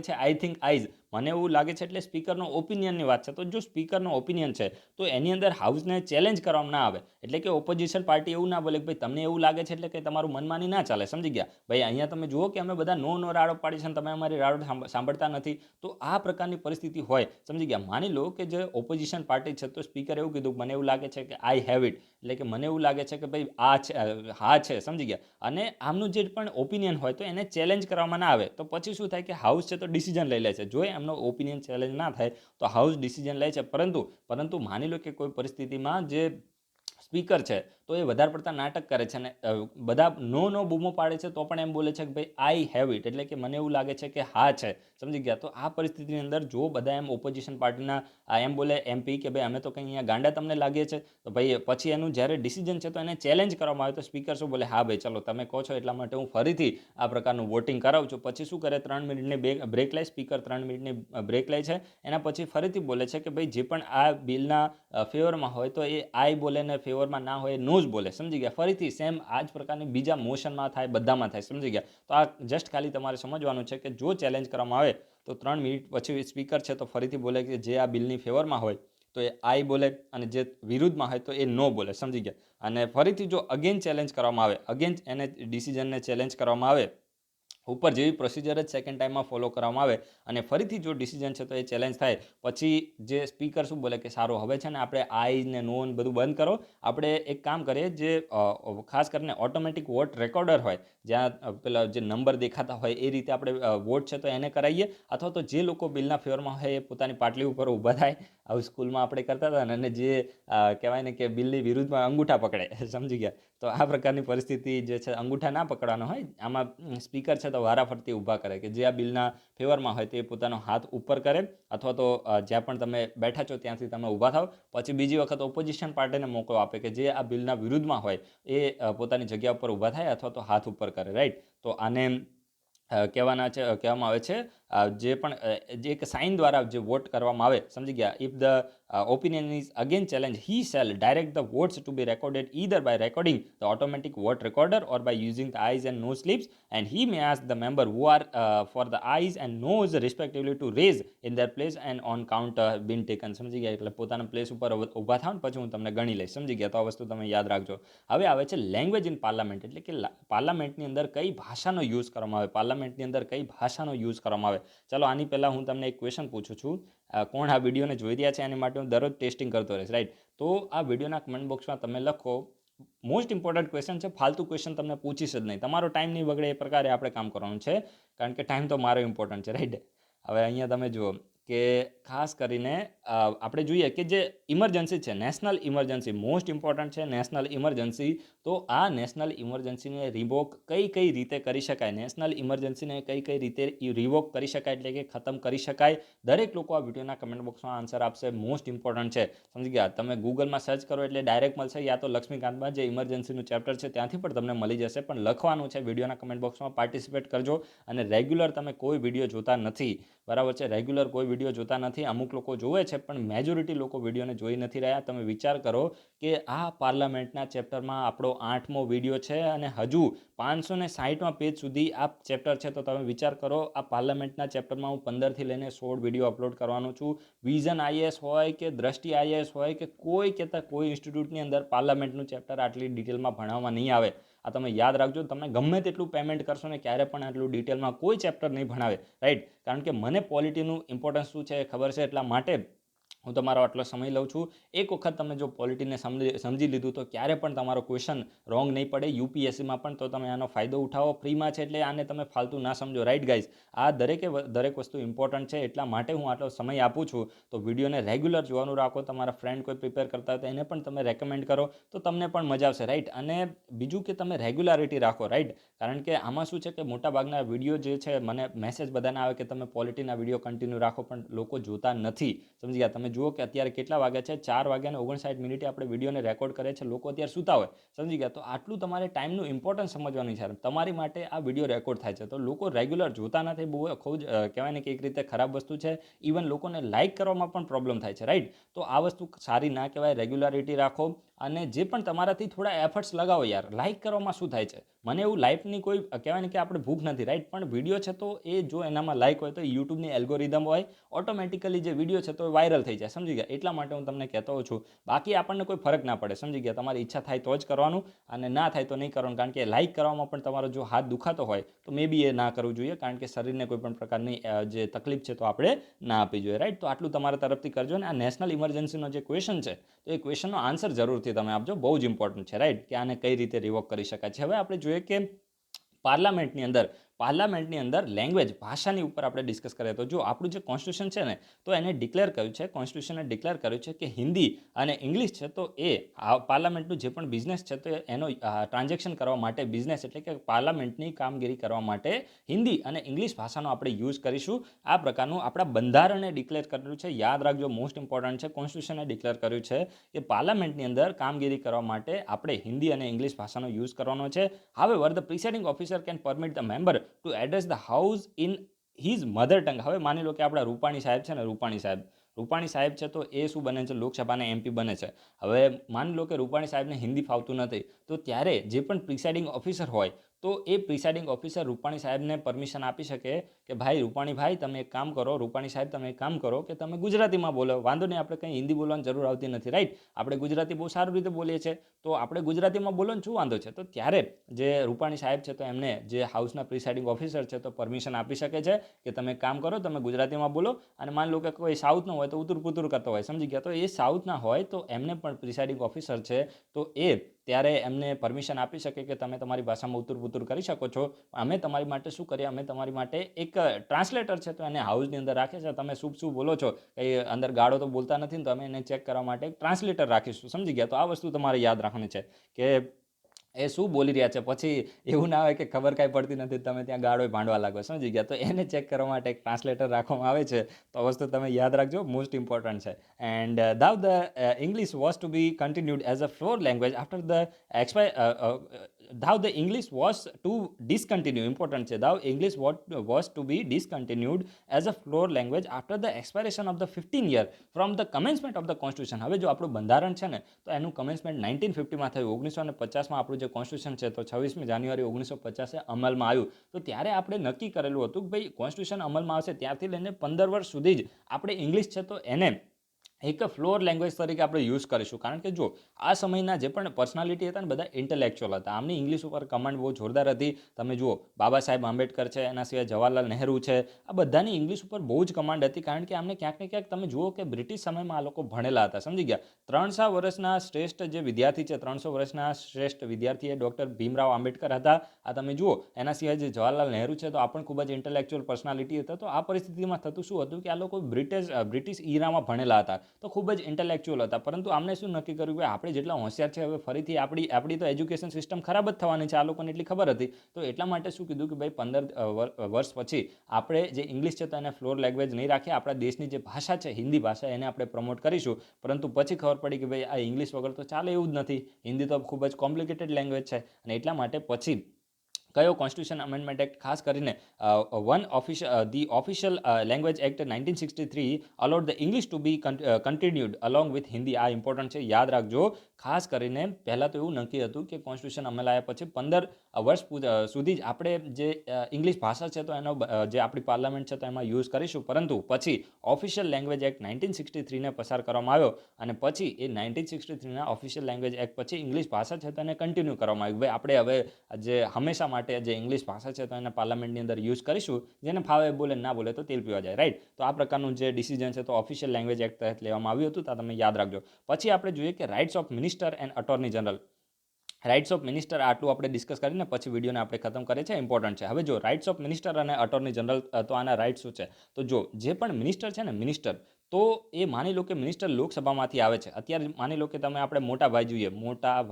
છે આઈ થિંક આઈઝ, મને એવું લાગે છે એટલે સ્પીકરનો ઓપિનિયનની વાત છે. તો જો સ્પીકરનો ઓપિનિયન છે તો એની અંદર હાઉસને ચેલેન્જ કરવામાં ના આવે, એટલે કે ઓપોઝિશન પાર્ટી એવું ના બોલે કે ભાઈ તમને એવું લાગે છે એટલે કે તમારું મનમાની ના ચાલે. સમજી ગયા? ભાઈ અહીંયા તમે જુઓ કે અમે બધા નો રાડો પાડી છે અને તમે અમારી રાડો સાંભળતા નથી, તો આ પ્રકારની પરિસ્થિતિ હોય. સમજી ગયા? માની લો કે જે ઓપોઝિશન પાર્ટી છે તો સ્પીકર એવું કીધું મને એવું લાગે છે કે આઈ હેવ ઇટ, એટલે કે મને એવું લાગે છે કે ભાઈ આ છે, હા છે, સમજી ગયા. અને આમનું જે પણ ઓપિનિયન હોય તો એને ચેલેન્જ કરવામાં ના આવે તો પછી શું થાય કે હાઉસ છે તો ડિસિઝન લઈ લે છે. જો એમનો ઓપિનિયન ચેલેન્જ ના થાય તો હાઉસ ડિસિઝન લે છે. પરંતુ માની લો કે કોઈ પરિસ્થિતિમાં જે સ્પીકર છે તો એ વધારે પડતા નાટક કરે છે અને બધા નો બૂમો પાડે છે તો પણ એમ બોલે છે કે ભાઈ આઈ હેવ ઇટ, એટલે કે મને એવું લાગે છે કે હા છે, સમજી ગયા. તો આ પરિસ્થિતિની અંદર જો બધા એમ ઓપોઝિશન પાર્ટીના એમ બોલે એમપી કે ભાઈ અમે તો કંઈ અહીંયા ગાંડા તમને લાગીએ છે, તો ભાઈ પછી એનું જ્યારે ડિસિઝન છે તો એને ચેલેન્જ કરવામાં આવે તો સ્પીકર શું બોલે, હા ભાઈ ચલો તમે કહો છો એટલા માટે હું ફરીથી આ પ્રકારનું વોટિંગ કરાવું છું. પછી શું કરે, 3 મિનિટની બ્રેક લે સ્પીકર, 3 મિનિટની બ્રેક લે છે. એના પછી ફરીથી બોલે છે કે ભાઈ જે પણ આ બિલના ફેવરમાં હોય તો એ આઈ બોલે ને ફેવરમાં ના હોય નો જ બોલે, સમજી ગયા. ફરીથી સેમ આ જ પ્રકારની બીજા મોશનમાં થાય, બધામાં થાય, સમજી ગયા. તો આ જસ્ટ ખાલી તમારે સમજવાનું છે કે જો ચેલેન્જ કરવામાં આવે તો 3 મિનિટ પછી સ્પીકર છે તો ફરીથી બોલે કે જે આ બિલની ફેવરમાં હોય તો એ આઈ બોલે અને જે વિરુદ્ધમાં હોય તો એ નો બોલે, સમજી ગયા. અને ફરીથી જો અગેન ચેલેન્જ કરવામાં આવે, અગેન એને ડિસિઝનને ચેલેન્જ કરવામાં આવે, ઉપર જેવી પ્રોસિજર જ સેકન્ડ ટાઈમમાં ફોલો કરવામાં આવે અને ફરીથી જો ડિસિઝન છે તો એ ચેલેન્જ થાય, પછી જે સ્પીકર શું બોલે કે સારું હવે છે ને આપણે આઈ ને નો ને બધું બંધ કરો, આપણે એક કામ કરીએ, જે ખાસ કરીને ઓટોમેટિક વોટ રેકોર્ડર હોય જ્યાં પેલા જે નંબર દેખાતા હોય એ રીતે આપણે વોટ છે તો એને કરાવીએ, અથવા તો જે લોકો બિલના ફેવરમાં હોય એ પોતાની પાટલી ઉપર ઊભા થાય, આવું સ્કૂલમાં આપણે કરતા હતા ને, અને જે કહેવાય ને કે બિલની વિરુદ્ધમાં અંગૂઠા પકડે, સમજી ગયા. તો આ પ્રકારની પરિસ્થિતિ જે છે, અંગૂઠા ના પકડવાનો હોય, આમાં સ્પીકર છે તો વારાફરતી ઊભા કરે કે જે આ બિલના ફેવરમાં હોય તે પોતાનો હાથ ઉપર કરે, અથવા તો જ્યાં પણ તમે બેઠા છો ત્યાંથી તમે ઊભા થાવ. પછી બીજી વખત ઓપોઝિશન પાર્ટીને મોકો આપે કે જે આ બિલના વિરુદ્ધમાં હોય એ પોતાની જગ્યા ઉપર ઊભા થાય અથવા તો હાથ ઉપર કરે, રાઈટ. તો આને કહેવામાં આવે છે જે પણ જે એક સાઇન દ્વારા જે વોટ કરવામાં આવે, સમજી ગયા. If the opinion is again challenge he shall direct the votes to be recorded either by recording the automatic vote recorder or by using the ayes and no slips, and he may ask the member who are for the ayes and noes respectively to raise in their place and on count been taken, સમજી ગયા. એટલે પોતાના place ઉપર ઊભા થાવ ને પછી હું તમને ગણી લઈશ, સમજી ગયા. તો આ વસ્તુ તમે યાદ રાખજો. હવે આવે છે લેંગ્વેજ ઇન પાર્લામેન્ટ, એટલે કે પાર્લામેન્ટની અંદર કઈ ભાષાનો યુઝ કરવામાં આવે, પાર્લામેન્ટની અંદર કઈ ભાષાનો યુઝ કરવામાં આવે. ચલો આની પહેલાં હું તમને એક ક્વેશ્ચન પૂછું છું. કોણ આ વિડીયોને જોઈ રહ્યા છે એની માટે હું દરરોજ ટેસ્ટિંગ કરતો રહીશ, રાઈટ. તો આ વિડીયોના કમેન્ટ બોક્સમાં તમે લખો, મોસ્ટ ઇમ્પોર્ટન્ટ ક્વેશ્ચન છે, ફાલતુ ક્વેશ્ચન તમને પૂછીશ જ નહીં, તમારો ટાઈમ નહીં બગડે એ પ્રકારે આપણે કામ કરવાનું છે, કારણ કે ટાઈમ તો મારો ઇમ્પોર્ટન્ટ છે, રાઈટ. હવે અહીંયા તમે જુઓ કે ખાસ કરીને આપણે જોઈએ કે જે ઇમરજન્સી છે, નેશનલ ઇમરજન્સી મોસ્ટ ઇમ્પોર્ટન્ટ છે, નેશનલ ઇમરજન્સી. તો આ નેશનલ ઇમરજન્સીને રિવોક કઈ રીતે કરી શકાય, નેશનલ ઇમરજન્સીને કઈ રીતે રિવોક કરી શકાય, એટલે કે ખતમ કરી શકાય, દરેક લોકો આ વિડીયોના કમેન્ટ બોક્સમાં આન્સર આપશે. મોસ્ટ ઇમ્પોર્ટન્ટ છે, સમજી ગયા. તમે ગૂગલમાં સર્ચ કરો એટલે ડાયરેક્ટ મળશે, યા તો લક્ષ્મીકાંતમાં જે ઇમરજન્સીનું ચેપ્ટર છે ત્યાંથી પણ તમને મળી જશે, પણ લખવાનું છે. વિડીયોના કમેન્ટ બોક્સમાં પાર્ટિસિપેટ કરજો. અને રેગ્યુલર તમે કોઈ વિડીયો જોતા નથી, બરાબર છે, રેગ્યુલર કોઈ વિડીયો જોતા નથી. અમુક લોકો જોવે છે પણ મેજોરિટી લોકો વિડીયોને જોઈ નથી રહ્યા. તમે વિચાર કરો કે આ પાર્લામેન્ટના ચેપ્ટરમાં આપણો 8મો વિડીયો છે અને હજુ 560માં પેજ સુધી આ ચેપ્ટર છે. તો તમે વિચાર કરો આ પાર્લામેન્ટના ચેપ્ટરમાં હું 15થી લઈને 16 વિડીયો અપલોડ કરવાનો છું. વિઝન આઈએએસ હોય કે દ્રષ્ટિ આઈએએસ હોય કે કોઈ ઇન્સ્ટિટ્યૂટની અંદર પાર્લામેન્ટનું ચેપ્ટર આટલી ડિટેલમાં ભણાવવામાં નહીં આવે. આ તમે યાદ રાખજો. તમે ગમે તેટલું પેમેન્ટ કરશો ને ક્યારે પણ આટલું ડિટેલમાં કોઈ ચેપ્ટર નહીં ભણાવે, રાઈટ. કારણ કે મને પોલિટીનું ઇમ્પોર્ટન્સ શું છે ખબર છે, એટલા માટે હું તમારો આટલો સમય લઉં છું. એક વખત તમે જો પોલિટીને સમજી લીધું તો ક્યારે પણ તમારો ક્વેશ્ચન રોંગ નહીં પડે. યુપીએસસીમાં પણ તો તમે આનો ફાયદો ઉઠાવો, ફ્રીમાં છે એટલે આને તમે ફાલતુ ના સમજો, રાઈટ ગાઈઝ. આ દરેક વસ્તુ ઇમ્પોર્ટન્ટ છે, એટલા માટે હું આટલો સમય આપું છું. તો વિડીયોને રેગ્યુલર જોવાનું રાખો. તમારા ફ્રેન્ડ કોઈ પ્રિપેર કરતા હોય તો એને પણ તમે રેકમેન્ડ કરો તો તમને પણ મજા આવશે, રાઈટ. અને બીજું કે તમે રેગ્યુલારિટી રાખો, રાઈટ. કારણ કે આમાં શું છે કે મોટાભાગના વિડીયો જે છે, મને મેસેજ બધાને આવે કે તમે પોલિટીના વિડીયો કન્ટિન્યુ રાખો, પણ લોકો જોતા નથી, સમજી ગયા. તમે જુઓ કે અત્યારે કેટલા વાગ્યા છે, 4:59 આપણે વિડીયોને રેકોર્ડ કરે છે, લોકો અત્યારે સૂતા હોય, સમજી ગયા. તો આટલું તમારે ટાઈમનું ઇમ્પોર્ટન્સ સમજવાની છે. તમારી માટે આ વિડીયો રેકોર્ડ થાય છે તો લોકો રેગ્યુલર જોતા નથી, બહુ કહેવાય ને કે એક રીતે ખરાબ વસ્તુ છે. ઇવન લોકોને લાઇક કરવામાં પણ પ્રોબ્લેમ થાય છે, રાઈટ. તો આ વસ્તુ સારી ના કહેવાય. રેગ્યુલારિટી રાખો અને જે પણ તમારાથી થોડા એફર્ટ્સ લગાવો. યાર લાઇક કરવામાં શું થાય છે, મને એવું લાઇકની કોઈ કહેવાય ને કે આપણે ભૂખ નથી, રાઈટ. પણ વિડીયો છે તો એ જો એનામાં લાઇક હોય તો યુટ્યુબની એલ્ગોરિધમ હોય, ઓટોમેટિકલી જે વિડીયો છે તો વાયરલ થઈ જાય, સમજી ગયા. એટલા માટે હું તમને કહેતો છું. બાકી આપણને કોઈ ફરક ના પડે, સમજી ગયા. તમારી ઈચ્છા થાય તો જ કરવાનું અને ના થાય તો નહીં કરવાનું. કારણ કે લાઇક કરવામાં પણ તમારો જો હાથ દુખાતો હોય તો મે બી એ ના કરવું જોઈએ, કારણ કે શરીરને કોઈ પણ પ્રકારની જે તકલીફ છે તો આપણે ના આપવી જોઈએ, રાઈટ. તો આટલું તમારા તરફથી કરજો. અને આ નેશનલ ઇમરજન્સીનો જે ક્વેશ્ચન છે તો એ ક્વેશ્ચનનો આન્સર જરૂરથી જરૂરથી તમે આપજો, બહુ જ ઇમ્પોર્ટન્ટ છે, રાઈટ, કે આને કઈ રીતે રિવોક કરી શકાય છે. હવે આપણે જોઈએ કે પાર્લામેન્ટની અંદર લેંગ્વેજ, ભાષાની ઉપર આપણે ડિસ્કસ કરીએ તો જો આપણું જે કોન્સ્ટિટ્યુશન છે ને, તો એને ડિક્લેર કર્યું છે, કોન્સ્ટિટ્યુશને ડિક્લેર કર્યું છે કે હિન્દી અને ઇંગ્લિશ છે તો એ પાર્લામેન્ટનું જે પણ બિઝનેસ છે તો એનો ટ્રાન્ઝેક્શન કરવા માટે, બિઝનેસ એટલે કે પાર્લામેન્ટની કામગીરી કરવા માટે હિન્દી અને ઇંગ્લિશ ભાષાનો આપણે યુઝ કરીશું. આ પ્રકારનું આપણા બંધારણે ડિક્લેર કર્યું છે. યાદ રાખજો, મોસ્ટ ઇમ્પોર્ટન્ટ છે. કોન્સ્ટિટ્યુશને ડિક્લેર કર્યું છે કે પાર્લામેન્ટની અંદર કામગીરી કરવા માટે આપણે હિન્દી અને ઇંગ્લિશ ભાષાનો યુઝ કરવાનો છે. However, the presiding officer can permit the member to address the house in his mother tongue. હવે માની લો કે આપણા રૂપાણી સાહેબ છે ને, રૂપાણી સાહેબ છે તો એ શું બને છે, લોકસભાના એમપી બને છે. હવે માની લો કે રૂપાણી સાહેબને હિન્દી ફાવતું નથી, તો ત્યારે જે પણ પ્રિસાઇડિંગ ઓફિસર હોય તો એ પ્રિસાઇડિંગ ઓફિસર રૂપાણી સાહેબને પરમિશન આપી શકે કે ભાઈ રૂપાણી ભાઈ તમે એક કામ કરો, રૂપાણી સાહેબ તમે એક કામ કરો કે તમે ગુજરાતીમાં બોલો, વાંધો નહીં, આપણે કંઈ હિન્દી બોલવાની જરૂર આવતી નથી, રાઈટ, આપણે ગુજરાતી બહુ સારી રીતે બોલીએ છીએ, તો આપણે ગુજરાતીમાં બોલો ને, શું વાંધો છે. તો ત્યારે જે રૂપાણી સાહેબ છે તો એમને જે હાઉસના પ્રિસાઇડિંગ ઓફિસર છે તો પરમિશન આપી શકે છે કે તમે એક કામ કરો, તમે ગુજરાતીમાં બોલો. અને માની લો કે કોઈ સાઉથનો હોય તો ઉતુર પુતુર કરતો હોય, સમજી ગયા, તો એ સાઉથના હોય તો એમને પણ પ્રિસાઇડિંગ ઓફિસર છે તો એ ત્યારે એમને પરમિશન આપી શકે કે તમે તમારી ભાષામાં ઉતુર પુતુર કરી શકો છો. અમે તમારી માટે શું કરીએ, અમે તમારી માટે એક ટ્રાન્સલેટર છે તો એને હાઉસની અંદર રાખે છે, તમે શું બોલો છો, કંઈ અંદર ગાળો તો બોલતા નથી ને, તો અમે એને ચેક કરવા માટે એક ટ્રાન્સલેટર રાખીશું, સમજી ગયા. તો આ વસ્તુ તમારે યાદ રાખવાની છે કે એ શું બોલી રહ્યા છે, પછી એવું ના હોય કે ખબર કાંઈ પડતી નથી, તમે ત્યાં ગાળો ભાંડવા લાગો, સમજી ગયા. તો એને ચેક કરવા માટે એક ટ્રાન્સલેટર રાખવામાં આવે છે. તો આ વસ્તુ તમે યાદ રાખજો, મોસ્ટ ઇમ્પોર્ટન્ટ છે. And thou the English was to be continued as a floor language after the thou the English was to discontinue, important છે, thou English was to be discontinued as a floor language after the expiration of the 15 year from the commencement of the constitution. હવે જો આપણું બંધારણ છે ને તો એનું કમેન્સમેન્ટ 1950માં થયું, 1950માં આપણું જે કોન્સ્ટિટ્યુશન છે તો 26મી જાન્યુઆરી 1950 અમલમાં આવ્યું. તો ત્યારે આપણે નક્કી કરેલું હતું કે ભાઈ કોન્સ્ટિટ્યુશન અમલમાં આવશે ત્યારથી લઈને 15 વર્ષ સુધી જ આપણે ઇંગ્લિશ છે તો એને એક ફ્લોર લેંગ્વેજ તરીકે આપણે યુઝ કરીશું. કારણ કે જો આ સમયના જે પણ પર્સનાલિટી હતા ને બધા ઇન્ટેલેક્ચ્યુઅલ હતા, આમની ઇંગ્લિશ ઉપર કમાન્ડ બહુ જોરદાર હતી. તમે જુઓ બાબા સાહેબ આંબેડકર છે, એના સિવાય જવાહરલાલ નહેરુ છે, આ બધાની ઇંગ્લિશ ઉપર બહુ જ કમાન્ડ હતી. કારણ કે આમને ક્યાંક ને ક્યાંક તમે જુઓ કે બ્રિટિશ સમયમાં આ લોકો ભણેલા હતા, સમજી ગયા. 300 વર્ષના શ્રેષ્ઠ જે વિદ્યાર્થી છે, 300 વર્ષના શ્રેષ્ઠ વિદ્યાર્થી એ ડૉક્ટર ભીમરાવ આંબેડકર હતા. આ તમે જુઓ, એના સિવાય જે જવાહરલાલ નહેરુ છે તો આ પણ ખૂબ જ ઇન્ટેલેક્ચ્યુઅલ પર્સનાલિટી હતા. તો આ પરિસ્થિતિમાં થતું શું હતું કે આ લોકો બ્રિટિશ ઈરામાં ભણેલા હતા તો ખૂબ જ ઇન્ટેલેક્ચ્યુઅલ હતા. પરંતુ આમને શું નક્કી કર્યું કે આપણે જેટલા હોશિયાર છે હવે ફરીથી આપણી તો એજ્યુકેશન સિસ્ટમ ખરાબ જ થવાની છે, આ લોકોને એટલી ખબર હતી. તો એટલા માટે શું કીધું કે ભાઈ 15 વર્ષ પછી આપણે જે ઇંગ્લિશ છે તો એને ફ્લોર લેંગ્વેજ નહીં રાખીએ, આપણા દેશની જે ભાષા છે હિન્દી ભાષા એને આપણે પ્રમોટ કરીશું. પરંતુ પછી ખબર પડી કે ભાઈ આ ઇંગ્લિશ વગર તો ચાલે એવું જ નથી, હિન્દી તો ખૂબ જ કોમ્પ્લિકેટેડ લેંગ્વેજ છે. અને એટલા માટે પછી કયો કોન્સ્ટિટ્યુશન અમેન્ડમેન્ટ એક્ટ, ખાસ કરીને the official language act 1963 allowed the English to be continued along with Hindi. આ ઇમ્પોર્ટન્ટ છે, યાદ રાખજો. ખાસ કરીને પહેલાં તો એવું નક્કી હતું કે કોન્સ્ટિટ્યુશન અમલ આવ્યા પછી 15 વર્ષ સુધી જ આપણે જે ઇંગ્લિશ ભાષા છે તો એનો જે આપણી પાર્લામેન્ટ છે તો એમાં યુઝ કરીશું. પરંતુ પછી ઓફિશિયલ લેંગ્વેજ એક્ટ 1963ને પસાર કરવામાં આવ્યો અને પછી એ 1963ના ઓફિશિયલ લેંગ્વેજ એક્ટ પછી ઇંગ્લિશ ભાષા છે તો એને કન્ટિન્યુ કરવામાં આવી. ભાઈ આપણે હવે જે હંમેશા માટે જે ઇંગ્લિશ ભાષા છે તો એને પાર્લામેન્ટની અંદર યુઝ કરીશું, જેને ફાવે બોલે ના બોલે તો તેલ પીવા જાય, રાઈટ. તો આ પ્રકારનું જે ડિસિઝન છે તો ઓફિશિયલ લેંગ્વેજ એક્ટ તહેત લેવામાં આવ્યું હતું, તો તમે યાદ રાખજો. પછી આપણે જોઈએ કે rights of minister and attorney general. Rights of minister આટલું આપણે ડિસ્કસ કરીને પછી વિડીયોને આપણે ખતમ કરીએ છીએ, ઇમ્પોર્ટન્ટ છે. હવે જો રાઇટ્સ ઓફ મિનિસ્ટર અને અટોર્ની જનરલ, તો આના રાઇટ્સ શું છે, તો જો જે પણ મિનિસ્ટર છે ને, મિનિસ્ટર તો એ માની લો કે મિનિસ્ટર લોકસભામાંથી આવે છે. અત્યારે માની લો કે તમે આપણે મોટા ભાઈ જોઈએ, મોટા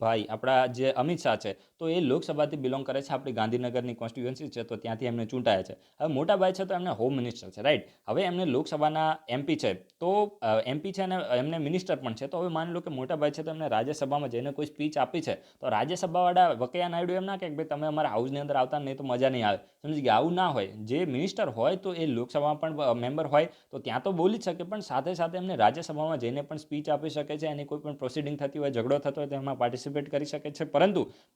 ભાઈ આપણા જે અમિત શાહ છે તો એ લોકસભાથી બિલોંગ કરે છે, આપણી ગાંધીનગરની કોન્સ્ટિટ્યુઅન્સી છે તો ત્યાંથી એમને ચૂંટાયા છે. હવે મોટા ભાઈ છે તો એમને હોમ મિનિસ્ટર છે, રાઈટ. હવે એમને લોકસભાના એમપી છે તો એમપી છે અને એમને મિનિસ્ટર પણ છે. તો હવે માની લો કે મોટા ભાઈ છે તો એમને રાજ્યસભામાં જઈને કોઈ સ્પીચ આપી છે તો રાજ્યસભાવાળા વકૈયા નાયડુ એમ ના કહે કે ભાઈ તમે અમારા હાઉસની અંદર આવતા નહીં તો મજા નહીં આવે, સમજી ગયા. આવું ના હોય. જે મિનિસ્ટર હોય તો એ લોકસભામાં પણ મેમ્બર હોય તો ત્યાં તો બોલી જ શકે, પણ સાથે સાથે એમને રાજ્યસભામાં જઈને પણ સ્પીચ આપી શકે છે, એની કોઈ પણ પ્રોસિડિંગ થતી હોય, ઝઘડો થતો હોય તો એમાં પાર્ટિસિપેટ કરી શકે છે.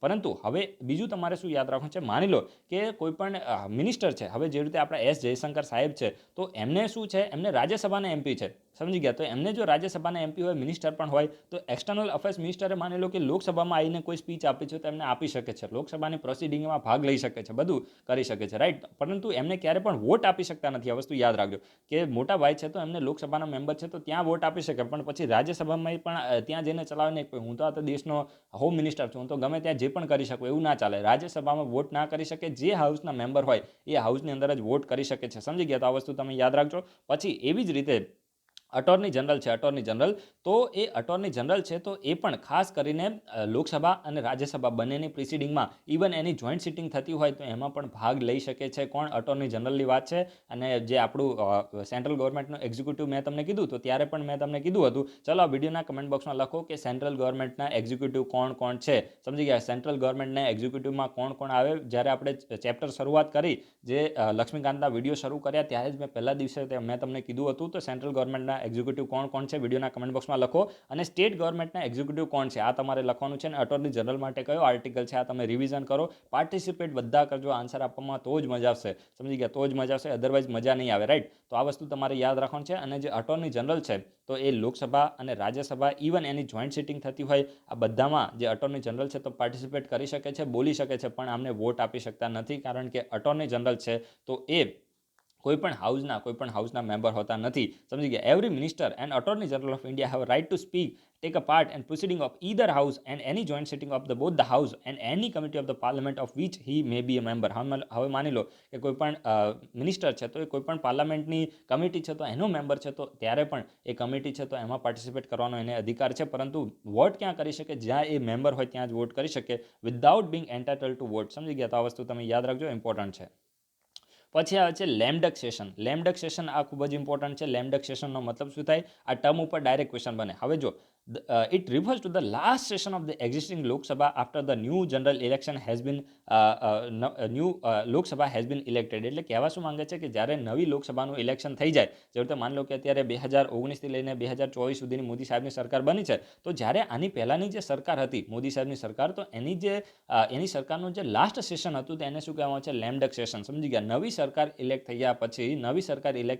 પરંતુ હવે બીજું તમારે શું યાદ રાખવું છે, માની લો કે કોઈ પણ મિનિસ્ટર છે, હવે જે રીતે આપણા એસ જયશંકર સાહેબ છે તો એમને શું છે, એમને રાજ્યસભાના એમપી છે, સમજી ગયા. તો એમને જો રાજ્યસભાના એમપી હોય, મિનિસ્ટર પણ હોય, તો એક્સટર્નલ અફેર્સ મિનિસ્ટરે માની લો કે લોકસભામાં આવીને કોઈ સ્પીચ આપી છે તો એમને આપી શકે છે, લોકસભાની પ્રોસિડિંગમાં ભાગ લઈ શકે છે, બધું કરી શકે છે, રાઈટ. પરંતુ એમને ક્યારે પણ વોટ આપી શકતા નથી. આ વસ્તુ યાદ રાખજો કે મોટા ભાઈ છે તો એમને લોકસભાના મેમ્બર છે તો ત્યાં વોટ આપી શકે, પણ પછી રાજ્યસભામાં પણ ત્યાં જઈને ચલાવે નહીં. હું તો આ તો દેશનો હોમ મિનિસ્ટર છું, હું તો ગમે ત્યાં જે પણ કરી શકું, એવું ના ચાલે. રાજ્યસભામાં વોટ ના કરી શકે, જે હાઉસના મેમ્બર હોય એ હાઉસની અંદર જ વોટ કરી શકે છે. સમજી ગયા. તો આ વસ્તુ તમે યાદ રાખજો. પછી એવી જ રીતે અટોર્ની જનરલ છે, અટોર્ની જનરલ, તો એ અટોર્ની જનરલ છે તો એ પણ ખાસ કરીને લોકસભા અને રાજ્યસભા બંનેની પ્રિસિડિંગમાં ઇવન એની જોઈન્ટ સિટિંગ થતી હોય તો એમાં પણ ભાગ લઈ શકે છે. કોણ? અટોર્ની જનરલની વાત છે. અને જે આપણું સેન્ટ્રલ ગવર્મેન્ટનું એક્ઝિક્યુટિવ મેં તમને કીધું, તો ત્યારે પણ મેં તમને કીધું હતું. ચલો આ વિડીયોના કમેન્ટ બોક્સમાં લખો કે સેન્ટ્રલ ગવર્મેન્ટના એક્ઝિક્યુટિવ કોણ કોણ છે. સમજી ગયા. સેન્ટ્રલ ગવર્મેન્ટના એક્ઝિક્યુટિવમાં કોણ કોણ આવે. જ્યારે આપણે ચેપ્ટર શરૂઆત કરી, જે લક્ષ્મીકાંતના વિડીયો શરૂ કર્યા, ત્યારે જ મેં પહેલા દિવસે મેં તમને કીધું હતું. તો સેન્ટ્રલ ગવર્મેન્ટના એક્ઝિક્યુટિવ કોણ કોણ છે વિડીયોના કમેન્ટ બોક્સમાં લખો. અને સ્ટેટ ગવર્મેન્ટના એક્ઝિક્યુટિવ કોણ છે આ તમારે લખવાનું છે. અને અટોર્ની જનરલ માટે કયો આર્ટિકલ છે આ તમે રિવિઝન કરો. પાર્ટિસિપેટ બધા કરજો. આન્સર આપવામાં તો જ મજા આવશે. સમજી ગયા. તો જ મજા આવશે, અધરવાઇઝ મજા નહીં આવે, રાઈટ. તો આ વસ્તુ તમારે યાદ રાખવાનું છે. અને જે અટોર્ની જનરલ છે તો એ લોકસભા અને રાજ્યસભા ઇવન એની જોઈન્ટ સિટિંગ થતી હોય, આ બધામાં જે અટોર્ની જનરલ છે તો પાર્ટિસિપેટ કરી શકે છે, બોલી શકે છે, પણ આમને વોટ આપી શકતા નથી. કારણ કે અટોર્ની જનરલ છે તો એ કોઈ પણ હાઉસના મેમ્બર હોતા નથી. સમજી ગયા. Every minister and attorney general of India have right to speak, take a part in proceeding of either house and any joint sitting of the both the house and any committee of the parliament of which he may be a member. હવે માની લો કે કોઈ પણ minister છે તો એ કોઈ પણ પાર્લામેન્ટની committee છે તો એનો મેમ્બર છે, તો ત્યારે પણ એ કમિટી છે તો એમાં પાર્ટિસિપેટ કરવાનો એને અધિકાર છે. પરંતુ વોટ ક્યાં કરી શકે? જ્યાં એ મેમ્બર હોય ત્યાં જ વોટ કરી શકે, વિધાઉટ બિંગ એન્ટાઇટલ્ડ ટુ વોટ. સમજી ગયા. તો આ વસ્તુ તમે યાદ રાખજો, ઇમ્પોર્ટન્ટ છે. પછી આવે છે લેમડક સેશન. લેમડક સેશન આ ખૂબ જ ઇમ્પોર્ટન્ટ છે. લેમડક સેશનનો મતલબ શું થાય? આ ટર્મ ઉપર ડાયરેક્ટ ક્વેશ્ચન બને. હવે જો it refers to the last session of the existing Lok Sabha after the new general election has been Lok Sabha has been elected. એટલે કહેવા શું માંગે છે કે જ્યારે નવી લોકસભાનું ઇલેક્શન થઈ જાય, જેવી રીતે માની લો કે અત્યારે 2019થી લઈને 2024 સુધીની મોદી સાહેબની સરકાર બની છે, તો જ્યારે આની પહેલાંની જે સરકાર હતી મોદી સાહેબની સરકાર, તો એની સરકારનું જે લાસ્ટ સેશન હતું તો એને શું કહેવામાં આવે છે? લેમડક સેશન. સમજી ગયા. નવી સરકાર ઇલેક્ટ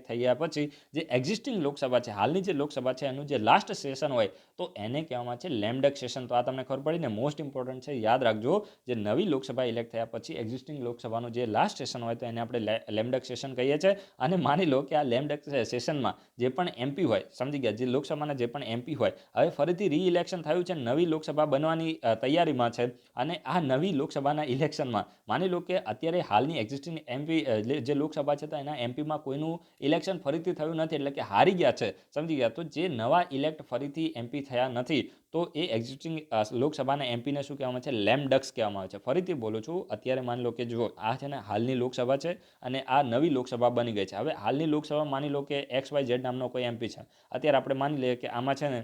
થઈ ગયા પછી જે એક્ઝિસ્ટિંગ લોકસભા છે, હાલની જે લોકસભા છે, એનું જે લાસ્ટ સેશન હોય તો એને કહેવામાં છે લેમડક સેશન. તો આ તમને ખબર પડી ને, મોસ્ટ ઇમ્પોર્ટન્ટ છે, યાદ રાખજો. જે નવી લોકસભા ઇલેક્ટ થયા પછી એક્ઝિસ્ટિંગ લોકસભાનું જે લાસ્ટ સેશન હોય તો એને આપણે લેમડક સેશન કહીએ છીએ. અને માની લો કે આ લેમડક સેશનમાં જે પણ એમપી હોય, સમજી ગયા, જે લોકસભાના જે પણ એમપી હોય, હવે ફરીથી રીઇલેક્શન થયું છે, નવી લોકસભા બનવાની તૈયારીમાં છે. અને આ નવી લોકસભાના ઇલેક્શનમાં માની લો કે અત્યારે હાલની એક્ઝિસ્ટિંગ એમપી જે લોકસભા છે તો એના એમપીમાં કોઈનું ઇલેક્શન ફરીથી થયું નથી, એટલે કે હારી ગયા છે. સમજી ગયા. તો જે નવા ઇલેક્ટ ફરીથી એમપી થયા નથી, તો એ એક્ઝિસ્ટિંગ લોકસભાના એમપીને શું કહેવામાં છે? લેમડક્સ કહેવામાં આવે છે. ફરીથી બોલું છું, અત્યારે માની લો કે જુઓ, આ છે ને હાલની લોકસભા છે અને આ નવી લોકસભા બની ગઈ છે. હવે હાલની લોકસભા માની લો કે XYZ નામનો કોઈ એમપી છે. અત્યારે આપણે માની લઈએ કે આમાં છે ને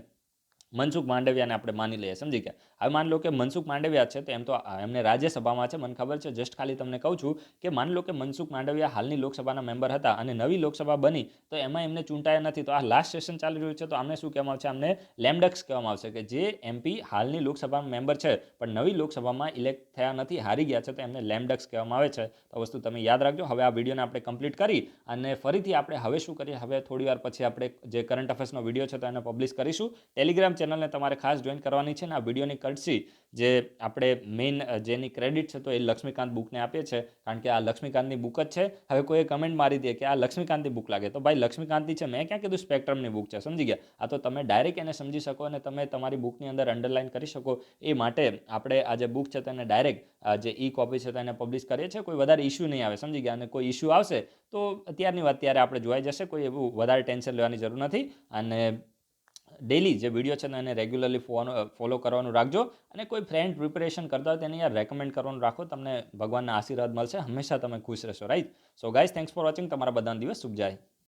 મનસુખ માંડવિયાને આપણે માની લઈએ. સમજી ગયા. હવે માની લો કે મનસુખ માંડવિયા છે તો એમ તો એમને રાજ્યસભામાં છે, મને ખબર છે. જસ્ટ ખાલી તમને કહું છું કે માની લો કે મનસુખ માંડવિયા હાલની લોકસભાના મેમ્બર હતા અને નવી લોકસભા બની તો એમાં એમને ચૂંટાયા નથી, તો આ લાસ્ટ સેશન ચાલી રહ્યું છે, તો આમને શું કહેવામાં આવશે? આમને લેમડક્સ કહેવામાં આવશે. કે જે એમપી હાલની લોકસભાના મેમ્બર છે પણ નવી લોકસભામાં ઇલેક્ટ થયા નથી, હારી ગયા છે, તો એમને લેમડક્સ કહેવામાં આવે છે. તો વસ્તુ તમે યાદ રાખજો. હવે આ વિડીયોને આપણે કમ્પ્લીટ કરી અને ફરીથી આપણે હવે શું કરીએ? હવે થોડી વાર પછી આપણે જે કરંટ અફેર્સનો વિડીયો છે તો એને પબ્લિશ કરીશું. ટેલિગ્રામ ચેનલને તમારે ખાસ જોઈન કરવાની છે. ને આ વિડીયોની કટસી જે આપણે મેઇન જેની ક્રેડિટ છે તો એ લક્ષ્મીકાંત બુકને આપીએ છીએ, કારણ કે આ લક્ષ્મીકાંતની બુક જ છે. હવે કોઈ કમેન્ટ મારી દે કે આ લક્ષ્મીકાંતની બુક લાગે, તો ભાઈ લક્ષ્મીકાંતની છે, મેં ક્યાં કીધું સ્પેક્ટ્રમની બુક છે. સમજી ગયા. આ તો તમે ડાયરેક્ટ એને સમજી શકો અને તમે તમારી બુકની અંદર અંડરલાઇન કરી શકો, એ માટે આપણે આ જે બુક છે તેને ડાયરેક્ટ જે ઈ કોપી છે તો એને પબ્લિશ કરીએ છીએ. કોઈ વધારે ઇસ્યુ નહીં આવે. સમજી ગયા. અને કોઈ ઇસ્યુ આવશે તો ત્યારની વાત ત્યારે આપણે જોઈ જશે. કોઈ એવું વધારે ટેન્શન લેવાની જરૂર નથી. અને ડેલી જે વિડીયો છે એને રેગ્યુલરલી ફોલો કરવાનું રાખજો. અને કોઈ ફ્રેન્ડ પ્રિપેરેશન કરતા હોય તેને યાર રેકમેન્ડ કરવાનું રાખો. તમને ભગવાનના આશીર્વાદ મળશે. હંમેશા તમે ખુશ રહેશો, right. So guys, thanks for watching. તમારા બધાનો દિવસ શુભ જાય.